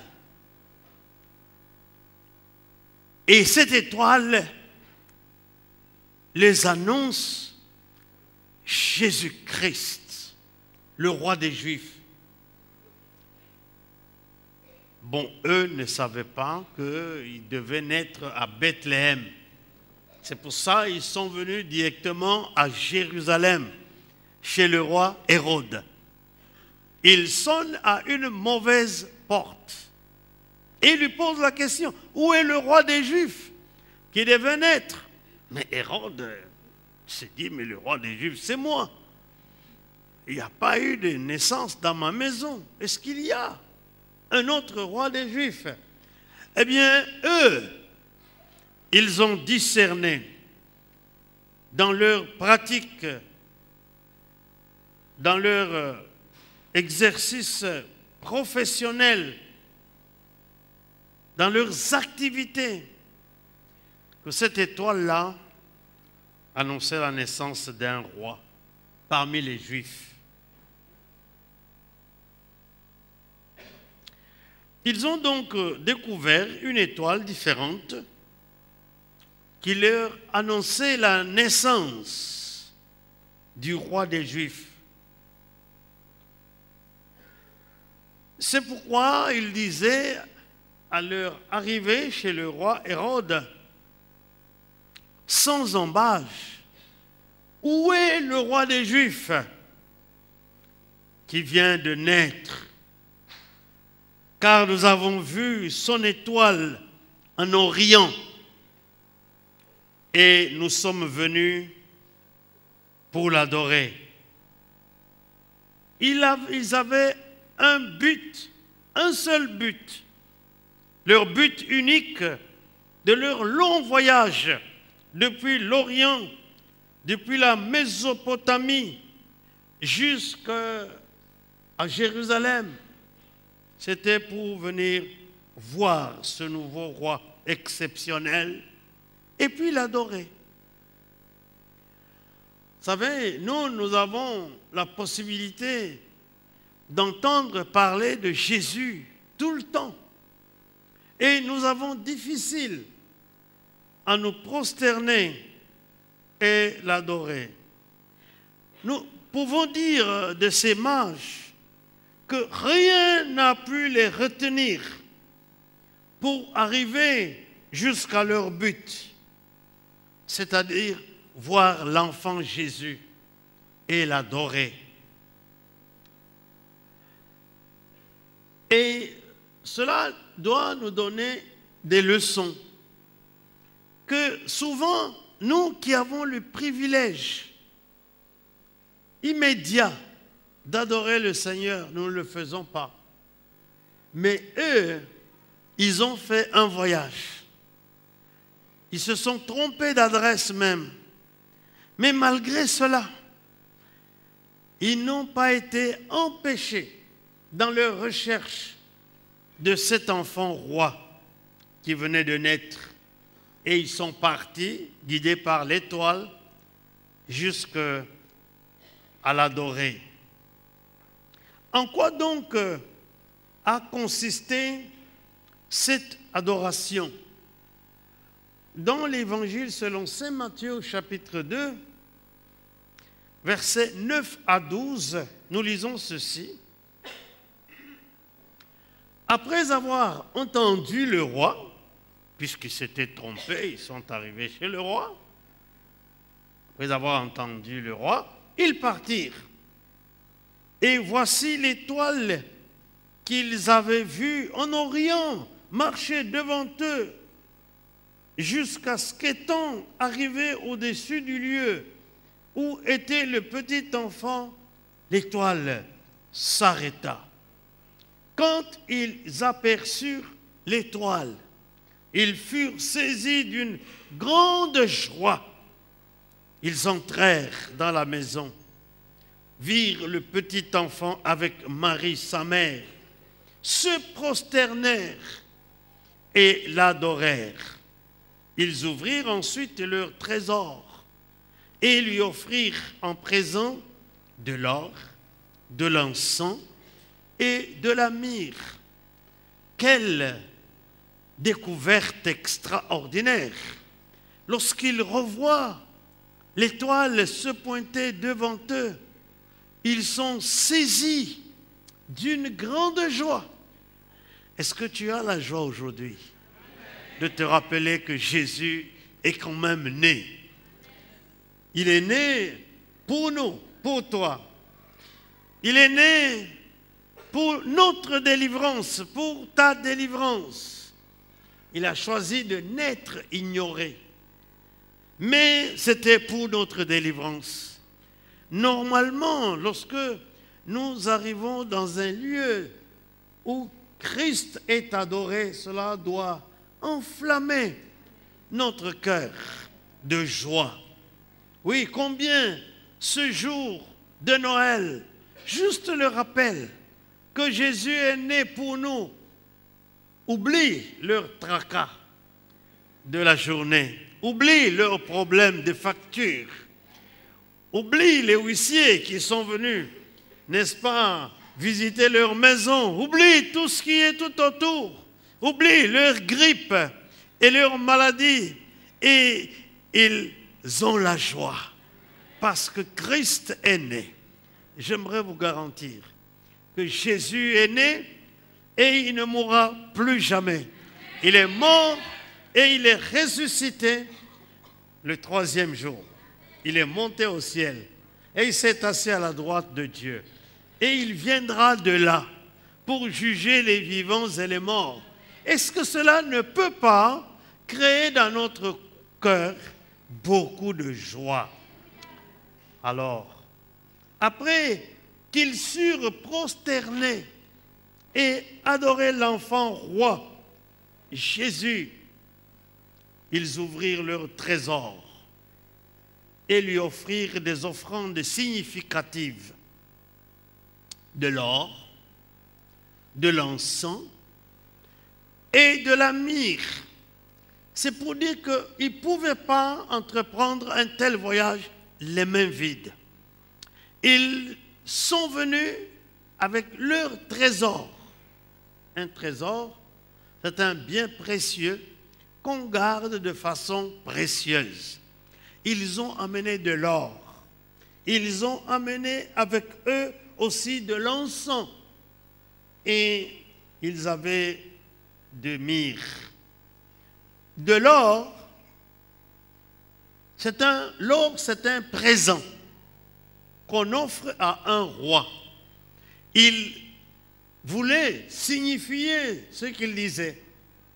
[SPEAKER 9] Et cette étoile les annonce Jésus-Christ, le roi des Juifs. Bon, eux ne savaient pas qu'il devait naître à Bethléem. C'est pour ça qu'ils sont venus directement à Jérusalem, chez le roi Hérode. Ils sonnent à une mauvaise porte. Et lui posent la question, où est le roi des Juifs qui devait naître? Mais Hérode s'est dit, mais le roi des Juifs, c'est moi. Il n'y a pas eu de naissance dans ma maison. Est-ce qu'il y a un autre roi des Juifs? Eh bien, eux, ils ont discerné dans leur pratique, dans leur exercice professionnel, dans leurs activités, que cette étoile-là annonçait la naissance d'un roi parmi les Juifs. Ils ont donc découvert une étoile différente qui leur annonçait la naissance du roi des Juifs. C'est pourquoi ils disaient à leur arrivée chez le roi Hérode, sans embâche, où est le roi des Juifs qui vient de naître? Car nous avons vu son étoile en Orient et nous sommes venus pour l'adorer. Ils avaient un but, un seul but, leur but unique de leur long voyage depuis l'Orient, depuis la Mésopotamie jusqu'à Jérusalem. C'était pour venir voir ce nouveau roi exceptionnel et puis l'adorer. Vous savez, nous avons la possibilité d'entendre parler de Jésus tout le temps. Et nous avons difficile à nous prosterner et l'adorer. Nous pouvons dire de ces mages que rien n'a pu les retenir pour arriver jusqu'à leur but, c'est-à-dire voir l'enfant Jésus et l'adorer. Et cela doit nous donner des leçons que souvent, nous qui avons le privilège immédiat d'adorer le Seigneur, nous ne le faisons pas. Mais eux, ils ont fait un voyage. Ils se sont trompés d'adresse même. Mais malgré cela, ils n'ont pas été empêchés dans leur recherche de cet enfant roi qui venait de naître. Et ils sont partis, guidés par l'étoile, jusqu'à l'adorer. En quoi donc a consisté cette adoration? Dans l'Évangile selon saint Matthieu au chapitre 2, versets 9 à 12, nous lisons ceci. Après avoir entendu le roi, puisqu'ils s'étaient trompés, ils sont arrivés chez le roi. Après avoir entendu le roi, ils partirent. Et voici l'étoile qu'ils avaient vue en Orient marcher devant eux, jusqu'à ce qu'étant arrivés au-dessus du lieu où était le petit enfant, l'étoile s'arrêta. Quand ils aperçurent l'étoile, ils furent saisis d'une grande joie. Ils entrèrent dans la maison, virent le petit enfant avec Marie, sa mère, se prosternèrent et l'adorèrent. Ils ouvrirent ensuite leur trésor et lui offrirent en présent de l'or, de l'encens et de la myrrhe. Quelle découverte extraordinaire! Lorsqu'ils revoient l'étoile se pointer devant eux, ils sont saisis d'une grande joie. Est-ce que tu as la joie aujourd'hui de te rappeler que Jésus est quand même né. Il est né pour nous, pour toi. Il est né pour notre délivrance, pour ta délivrance. Il a choisi de naître ignoré. Mais c'était pour notre délivrance. Normalement, lorsque nous arrivons dans un lieu où Christ est adoré, cela doit enflammer notre cœur de joie. Oui, combien ce jour de Noël, juste le rappel que Jésus est né pour nous, oublie leur tracas de la journée, oublie leurs problèmes de facture, oublie les huissiers qui sont venus, n'est-ce pas, visiter leur maison, oublie tout ce qui est tout autour, oublie leur grippe et leur maladie, et ils ont la joie parce que Christ est né. J'aimerais vous garantir que Jésus est né et il ne mourra plus jamais. Il est mort et il est ressuscité le 3e jour. Il est monté au ciel et il s'est assis à la droite de Dieu. Et il viendra de là pour juger les vivants et les morts. Est-ce que cela ne peut pas créer dans notre cœur beaucoup de joie? Alors, après qu'ils surent prosterner et adorer l'enfant roi, Jésus, ils ouvrirent leur trésor et lui offrirent des offrandes significatives. De l'or, de l'encens et de la myrrhe. C'est pour dire qu'ils ne pouvaient pas entreprendre un tel voyage les mains vides. Ils sont venus avec leur trésor. Un trésor, c'est un bien précieux qu'on garde de façon précieuse. Ils ont amené de l'or. Ils ont amené avec eux aussi de l'encens. Et ils avaient de myrrhe. De l'or, l'or c'est un présent qu'on offre à un roi. Il voulait signifier ce qu'il disait.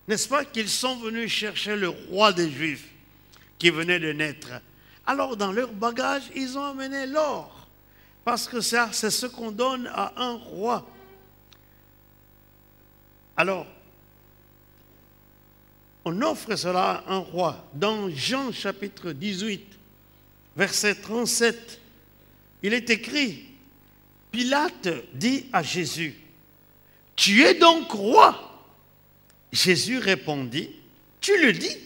[SPEAKER 9] N'est-ce pas qu'ils sont venus chercher le roi des Juifs qui venait de naître. Alors dans leur bagage, ils ont amené l'or. Parce que ça, c'est ce qu'on donne à un roi. Alors, on offre cela à un roi. Dans Jean chapitre 18, verset 37, il est écrit, Pilate dit à Jésus, « Tu es donc roi ?» Jésus répondit, « Tu le dis,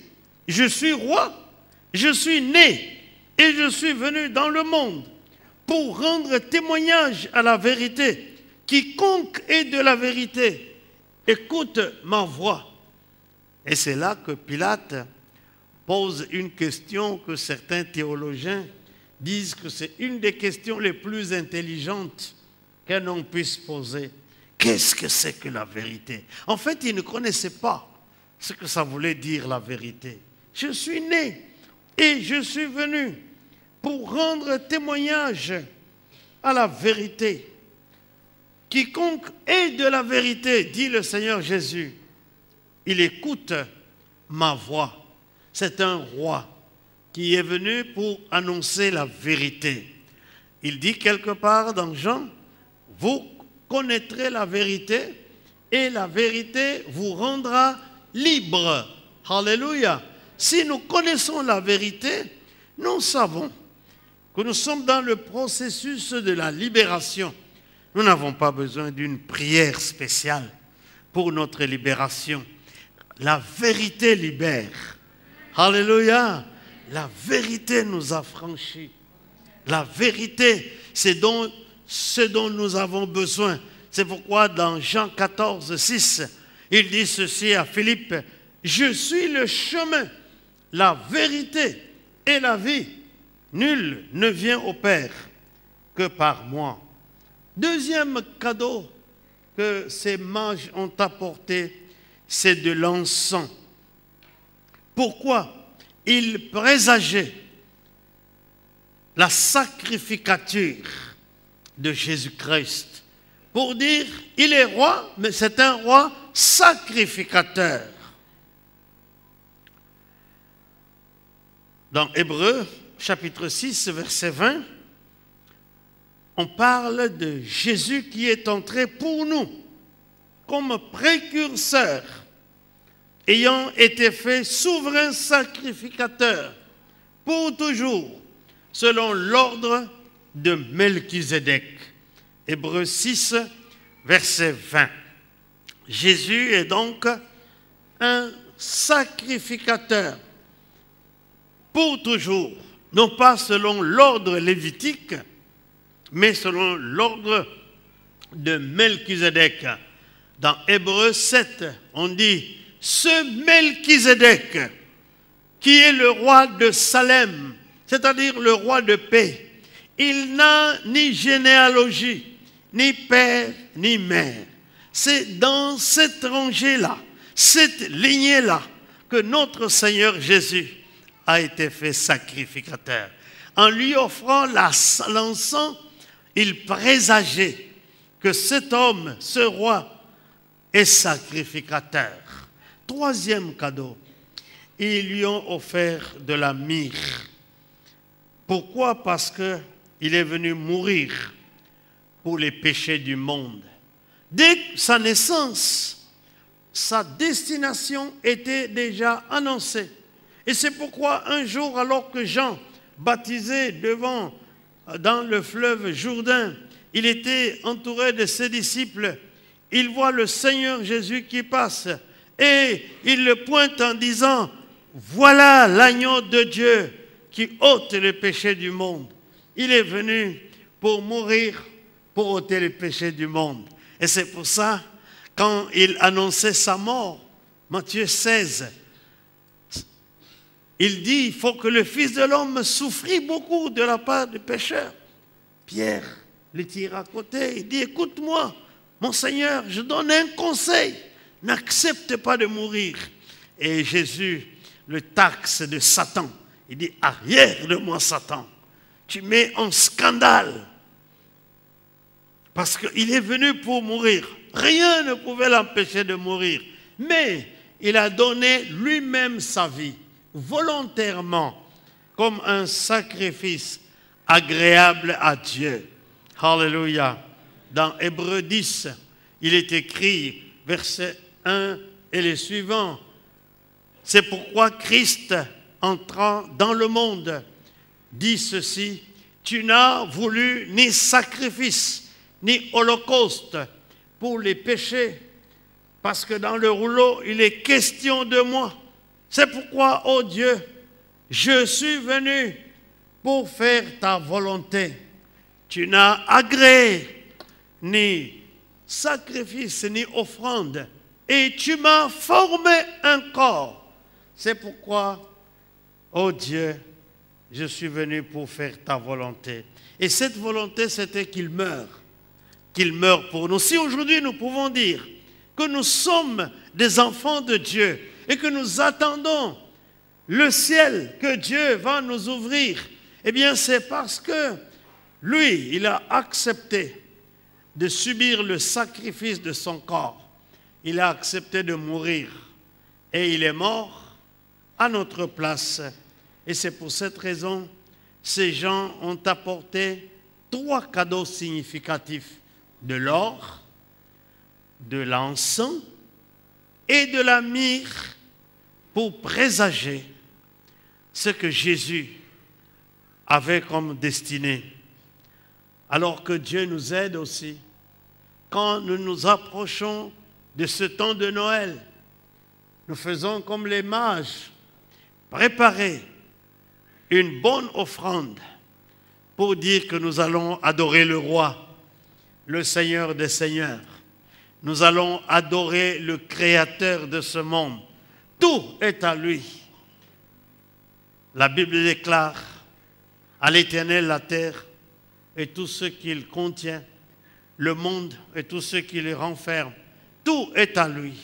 [SPEAKER 9] je suis roi, je suis né et je suis venu dans le monde pour rendre témoignage à la vérité. Quiconque est de la vérité, écoute ma voix. » Et c'est là que Pilate pose une question que certains théologiens disent que c'est une des questions les plus intelligentes qu'un homme puisse poser. Qu'est-ce que c'est que la vérité? En fait, il ne connaissait pas ce que ça voulait dire la vérité. Je suis né et je suis venu pour rendre témoignage à la vérité. Quiconque est de la vérité, dit le Seigneur Jésus, il écoute ma voix. C'est un roi qui est venu pour annoncer la vérité. Il dit quelque part dans Jean, vous connaîtrez la vérité et la vérité vous rendra libre. Alléluia. Si nous connaissons la vérité, nous savons que nous sommes dans le processus de la libération. Nous n'avons pas besoin d'une prière spéciale pour notre libération. La vérité libère. Alléluia. La vérité nous affranchit. La vérité, c'est ce dont nous avons besoin. C'est pourquoi dans Jean 14, 6, il dit ceci à Philippe, « Je suis le chemin, la vérité et la vie. Nul ne vient au Père que par moi. » Deuxième cadeau que ces mages ont apporté, c'est de l'encens. Pourquoi? il présageait la sacrificature de Jésus-Christ. Pour dire, il est roi, mais c'est un roi sacrificateur. Dans Hébreux, chapitre 6, verset 20, on parle de Jésus qui est entré pour nous comme précurseur, ayant été fait souverain sacrificateur pour toujours, selon l'ordre de Melchizedek. Hébreux 6, verset 20. Jésus est donc un sacrificateur pour toujours, non pas selon l'ordre lévitique, mais selon l'ordre de Melchizedek. Dans Hébreux 7, on dit, ce Melchizedek, qui est le roi de Salem, c'est-à-dire le roi de paix, il n'a ni généalogie, ni père, ni mère. C'est dans cette rangée-là, cette lignée-là, que notre Seigneur Jésus a été fait sacrificateur. En lui offrant l'encens, il présageait que cet homme, ce roi, est sacrificateur. Troisième cadeau, ils lui ont offert de la myrrhe. Pourquoi? Parce qu'il est venu mourir pour les péchés du monde. Dès sa naissance, sa destination était déjà annoncée. Et c'est pourquoi un jour, alors que Jean baptisait dans le fleuve Jourdain, il était entouré de ses disciples, il voit le Seigneur Jésus qui passe et il le pointe en disant, voilà l'agneau de Dieu qui ôte les péchés du monde. Il est venu pour mourir, pour ôter les péchés du monde. Et c'est pour ça, quand il annonçait sa mort, Matthieu 16, il dit, il faut que le Fils de l'homme souffrit beaucoup de la part des pécheurs. Pierre le tire à côté, il dit, écoute-moi, mon Seigneur, je donne un conseil, n'accepte pas de mourir. Et Jésus le taxe de Satan. Il dit, arrière de moi, Satan. Tu mets en scandale. Parce qu'il est venu pour mourir. Rien ne pouvait l'empêcher de mourir. Mais il a donné lui-même sa vie, volontairement, comme un sacrifice agréable à Dieu. Alléluia. Dans Hébreux 10, il est écrit, verset 1 et les suivants, c'est pourquoi Christ, entrant dans le monde, dit ceci, tu n'as voulu ni sacrifice, ni holocauste pour les péchés, parce que dans le rouleau, il est question de moi. C'est pourquoi, ô Dieu, je suis venu pour faire ta volonté. Tu n'as agréé ni sacrifice, ni offrande, et tu m'as formé un corps. C'est pourquoi, ô Dieu, je suis venu pour faire ta volonté. Et cette volonté, c'était qu'il meure pour nous. Si aujourd'hui nous pouvons dire que nous sommes des enfants de Dieu et que nous attendons le ciel que Dieu va nous ouvrir, eh bien c'est parce que lui, il a accepté de subir le sacrifice de son corps. Il a accepté de mourir et il est mort à notre place. Et c'est pour cette raison, ces gens ont apporté 3 cadeaux significatifs: de l'or, de l'encens et de la myrrhe pour présager ce que Jésus avait comme destinée. Alors que Dieu nous aide aussi, quand nous nous approchons de ce temps de Noël, nous faisons comme les mages, préparer une bonne offrande pour dire que nous allons adorer le roi, le Seigneur des Seigneurs. Nous allons adorer le Créateur de ce monde. Tout est à lui. La Bible déclare, à l'Éternel la terre et tout ce qu'il contient, le monde et tout ce qui le renferme. Tout est à lui.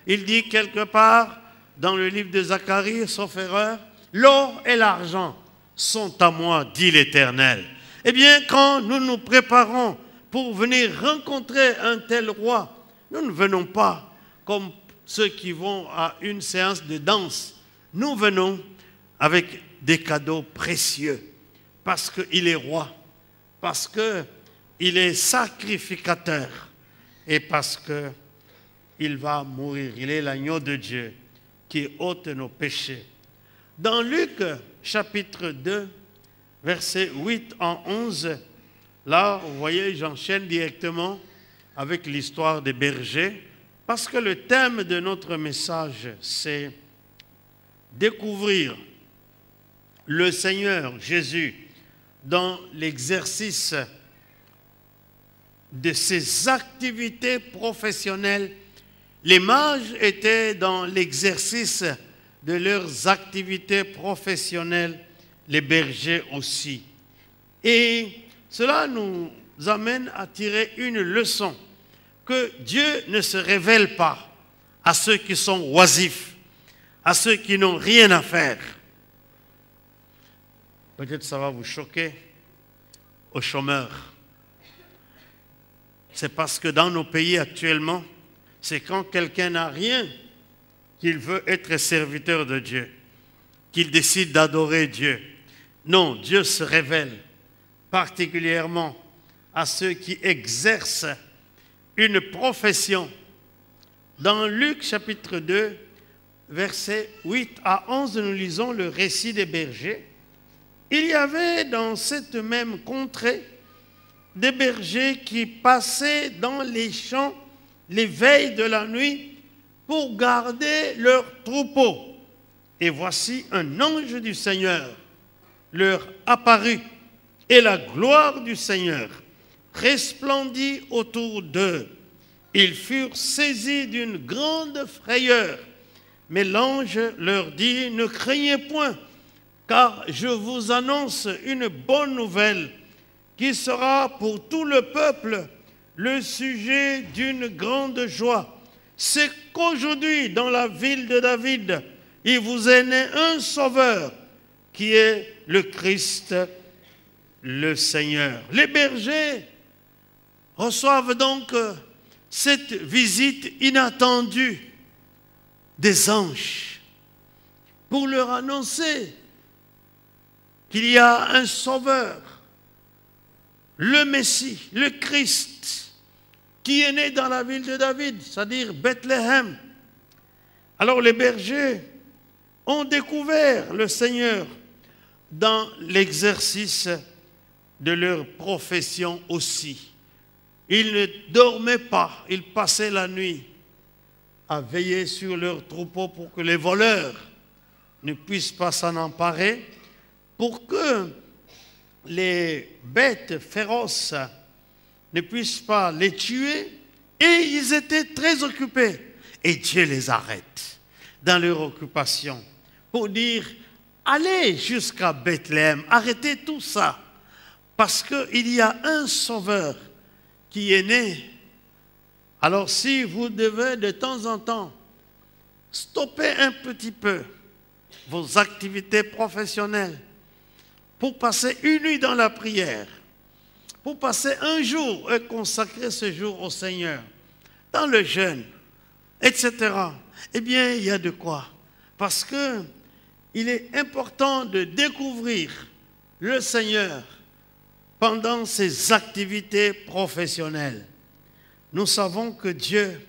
[SPEAKER 9] Il dit quelque part dans le livre de Zacharie, sauf erreur, l'or et l'argent sont à moi, dit l'Éternel. Eh bien, quand nous nous préparons pour venir rencontrer un tel roi, nous ne venons pas comme ceux qui vont à une séance de danse. Nous venons avec des cadeaux précieux parce qu'il est roi, parce qu'il est sacrificateur et parce qu'il va mourir. Il est l'agneau de Dieu qui ôte nos péchés. Dans Luc chapitre 2, versets 8 en 11, là, vous voyez, j'enchaîne directement avec l'histoire des bergers, parce que le thème de notre message, c'est découvrir le Seigneur Jésus dans l'exercice de ses activités professionnelles. Les mages étaient dans l'exercice de leurs activités professionnelles, les bergers aussi. Et cela nous amène à tirer une leçon, que Dieu ne se révèle pas à ceux qui sont oisifs, à ceux qui n'ont rien à faire. Peut-être ça va vous choquer, aux chômeurs. C'est parce que dans nos pays actuellement, c'est quand quelqu'un n'a rien qu'il veut être serviteur de Dieu, qu'il décide d'adorer Dieu. Non, Dieu se révèle particulièrement à ceux qui exercent une profession. Dans Luc chapitre 2, versets 8 à 11, nous lisons le récit des bergers. Il y avait dans cette même contrée des bergers qui passaient dans les champs les veilles de la nuit pour garder leurs troupeaux. Et voici un ange du Seigneur leur apparut, et la gloire du Seigneur resplendit autour d'eux. Ils furent saisis d'une grande frayeur. Mais l'ange leur dit, ne craignez point, car je vous annonce une bonne nouvelle qui sera pour tout le peuple le sujet d'une grande joie. C'est qu'aujourd'hui, dans la ville de David, il vous est né un sauveur qui est le Christ, le Seigneur. Les bergers reçoivent donc cette visite inattendue des anges pour leur annoncer qu'il y a un sauveur, le Messie, le Christ, qui est né dans la ville de David, c'est-à-dire Bethléem. Alors les bergers ont découvert le Seigneur dans l'exercice de leur profession aussi. Ils ne dormaient pas, ils passaient la nuit à veiller sur leurs troupeaux pour que les voleurs ne puissent pas s'en emparer, pour que les bêtes féroces ne puissent pas les tuer, et ils étaient très occupés. Et Dieu les arrête dans leur occupation pour dire, allez jusqu'à Bethléem, arrêtez tout ça, parce qu'il y a un sauveur qui est né. Alors si vous devez de temps en temps stopper un petit peu vos activités professionnelles pour passer une nuit dans la prière, pour passer un jour et consacrer ce jour au Seigneur, dans le jeûne, etc., eh bien, il y a de quoi. Parce que il est important de découvrir le Seigneur pendant ses activités professionnelles. Nous savons que Dieu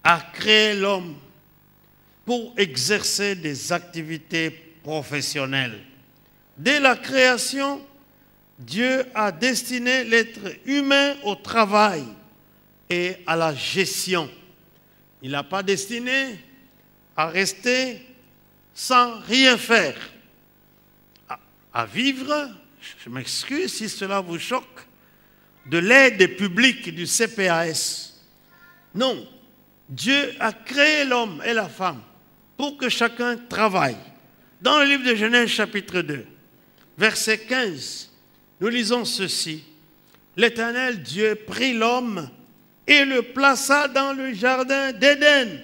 [SPEAKER 9] a créé l'homme pour exercer des activités professionnelles. Dès la création, Dieu a destiné l'être humain au travail et à la gestion. Il n'a pas destiné à rester sans rien faire, à vivre, je m'excuse si cela vous choque, de l'aide publique du CPAS. Non, Dieu a créé l'homme et la femme pour que chacun travaille. Dans le livre de Genèse chapitre 2, verset 15, nous lisons ceci. L'Éternel Dieu prit l'homme et le plaça dans le jardin d'Éden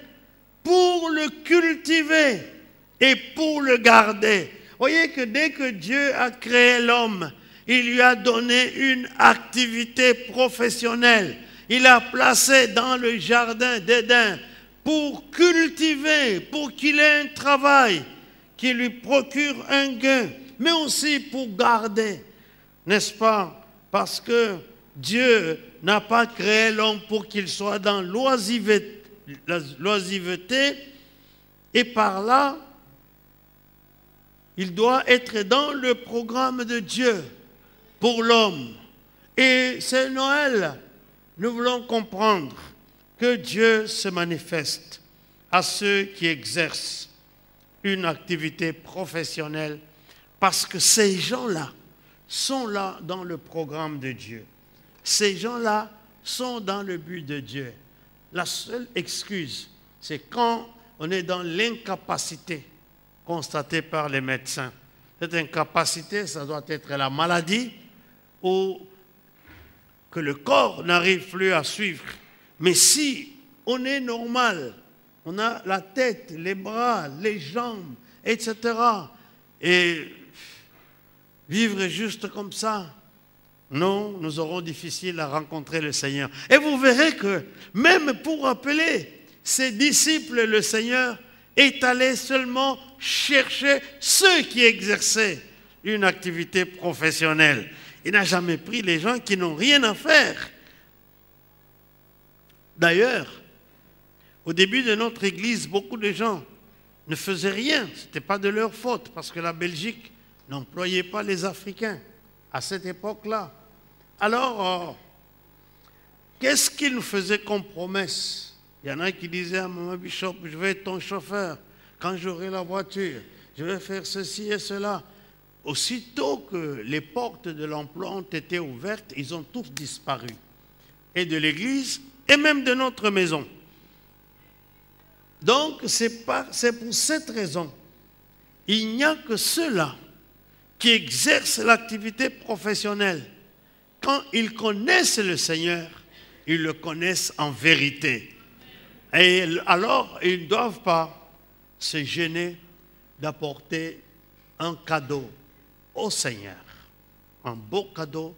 [SPEAKER 9] pour le cultiver et pour le garder. Voyez que dès que Dieu a créé l'homme, il lui a donné une activité professionnelle. Il a placé dans le jardin d'Éden pour cultiver, pour qu'il ait un travail qui lui procure un gain, mais aussi pour garder, n'est-ce pas? Parce que Dieu n'a pas créé l'homme pour qu'il soit dans l'oisiveté, et par là, il doit être dans le programme de Dieu pour l'homme. Et c'est Noël. Nous voulons comprendre que Dieu se manifeste à ceux qui exercent une activité professionnelle, parce que ces gens-là sont là dans le programme de Dieu. Ces gens-là sont dans le but de Dieu. La seule excuse, c'est quand on est dans l'incapacité constatée par les médecins. Cette incapacité, ça doit être la maladie ou que le corps n'arrive plus à suivre. Mais si on est normal, on a la tête, les bras, les jambes, etc. Et vivre juste comme ça, non, nous aurons difficile à rencontrer le Seigneur. Et vous verrez que même pour appeler ses disciples, le Seigneur est allé seulement chercher ceux qui exerçaient une activité professionnelle. Il n'a jamais pris les gens qui n'ont rien à faire. D'ailleurs, au début de notre église, beaucoup de gens ne faisaient rien. Ce n'était pas de leur faute, parce que la Belgique n'employait pas les Africains à cette époque-là. Alors, qu'est-ce qu'ils nous faisaient comme promesse? Il y en a qui disaient à Maman Bishop, je vais être ton chauffeur. Quand j'aurai la voiture, je vais faire ceci et cela. Aussitôt que les portes de l'emploi ont été ouvertes, ils ont tous disparu. Et de l'église, et même de notre maison. Donc, c'est pour cette raison, il n'y a que ceux-là qui exercent l'activité professionnelle. Quand ils connaissent le Seigneur, ils le connaissent en vérité. Et alors, ils ne doivent pas se gêner d'apporter un cadeau au Seigneur. Un beau cadeau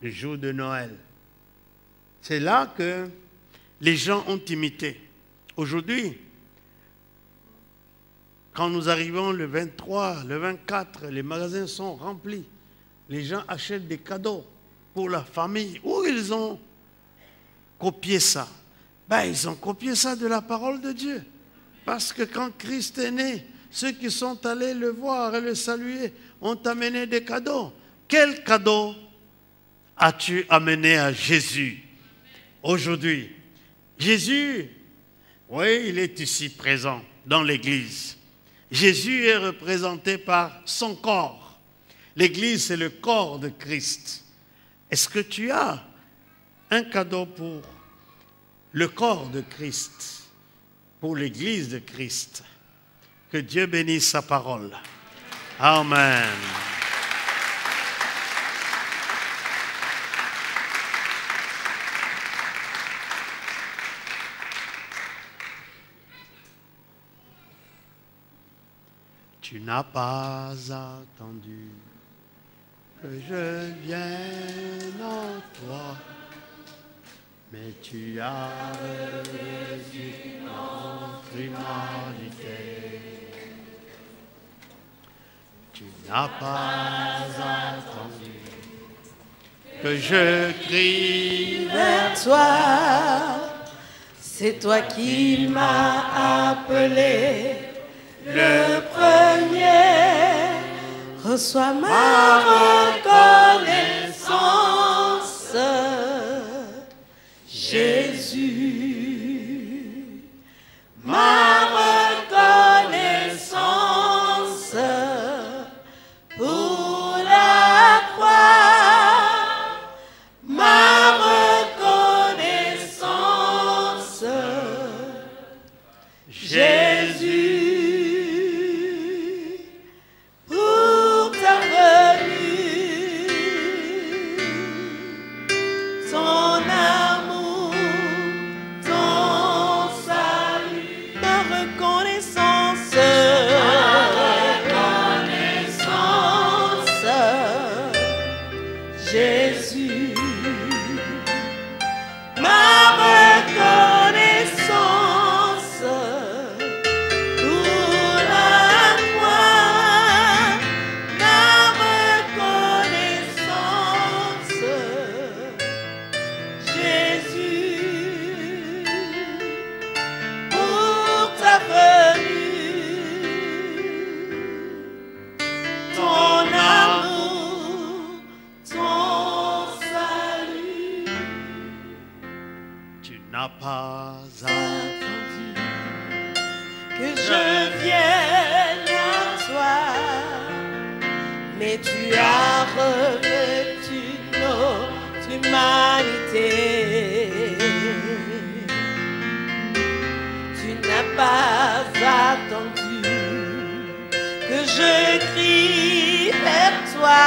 [SPEAKER 9] le jour de Noël. C'est là que les gens ont imité. Aujourd'hui, quand nous arrivons le 23, le 24, les magasins sont remplis. Les gens achètent des cadeaux pour la famille. Où ils ont copié ça? Ben, ils ont copié ça de la parole de Dieu. Parce que quand Christ est né, ceux qui sont allés le voir et le saluer ont amené des cadeaux. Quel cadeau as-tu amené à Jésus aujourd'hui? Jésus, oui, il est ici présent dans l'église. Jésus est représenté par son corps. L'église, c'est le corps de Christ. Est-ce que tu as un cadeau pour le corps de Christ, pour l'église de Christ? Que Dieu bénisse sa parole. Amen. Tu n'as pas attendu que je vienne en toi, mais tu as reçu notre humanité. Tu n'as pas attendu que je crie vers
[SPEAKER 1] Toi, c'est toi qui m'as appelé. Le premier, reçois ma reconnaissance, Jésus, ma reconnaissance pour la croix, ma reconnaissance, Jésus. que je vienne à toi, mais tu as revêtu notre humanité. Tu n'as pas attendu que je crie vers toi.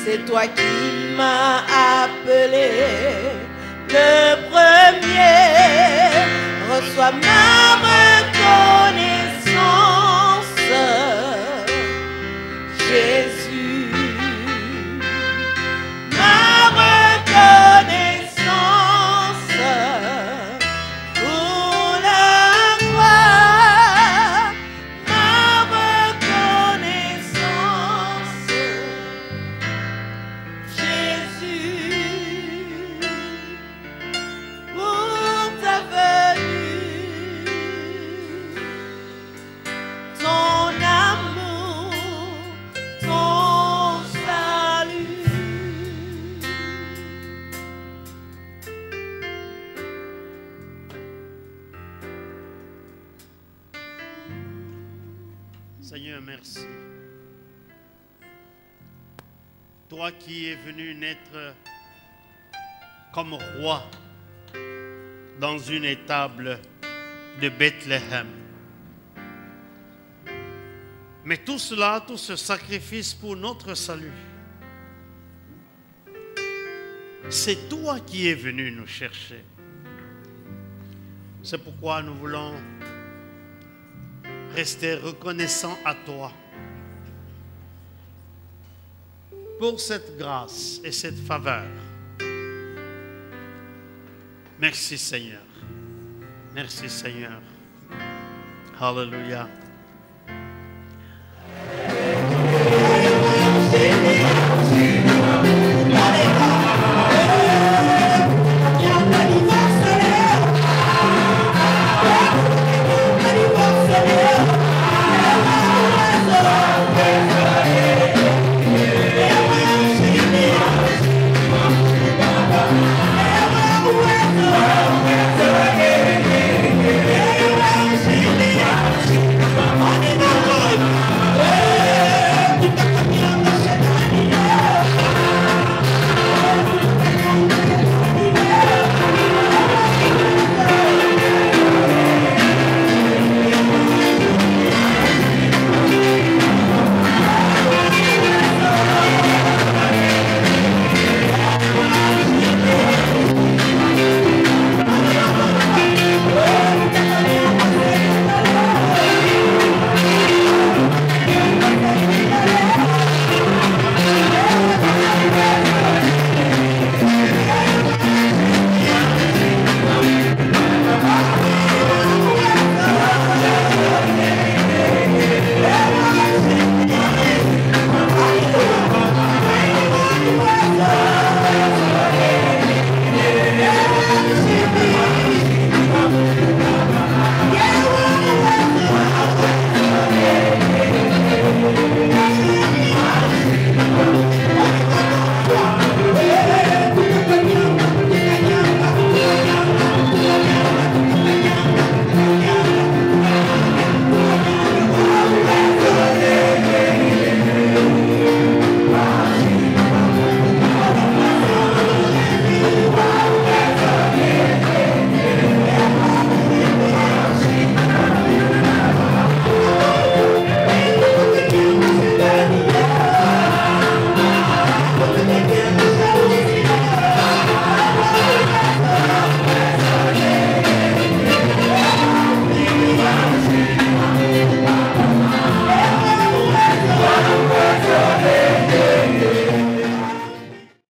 [SPEAKER 1] C'est toi qui m'as appelé le premier. Reçois ma reconnaissance, Jésus. Ma reconnaissance pour la gloire. Ma reconnaissance, Jésus, pour ta venue, ton amour, ton salut.
[SPEAKER 9] Seigneur, merci. Toi qui es venu naître comme roi dans une étable de Bethléem. Mais tout cela, tout ce sacrifice pour notre salut, c'est toi qui es venu nous chercher. C'est pourquoi nous voulons rester reconnaissants à toi pour cette grâce et cette faveur. Merci Seigneur. Merci Seigneur. Alléluia.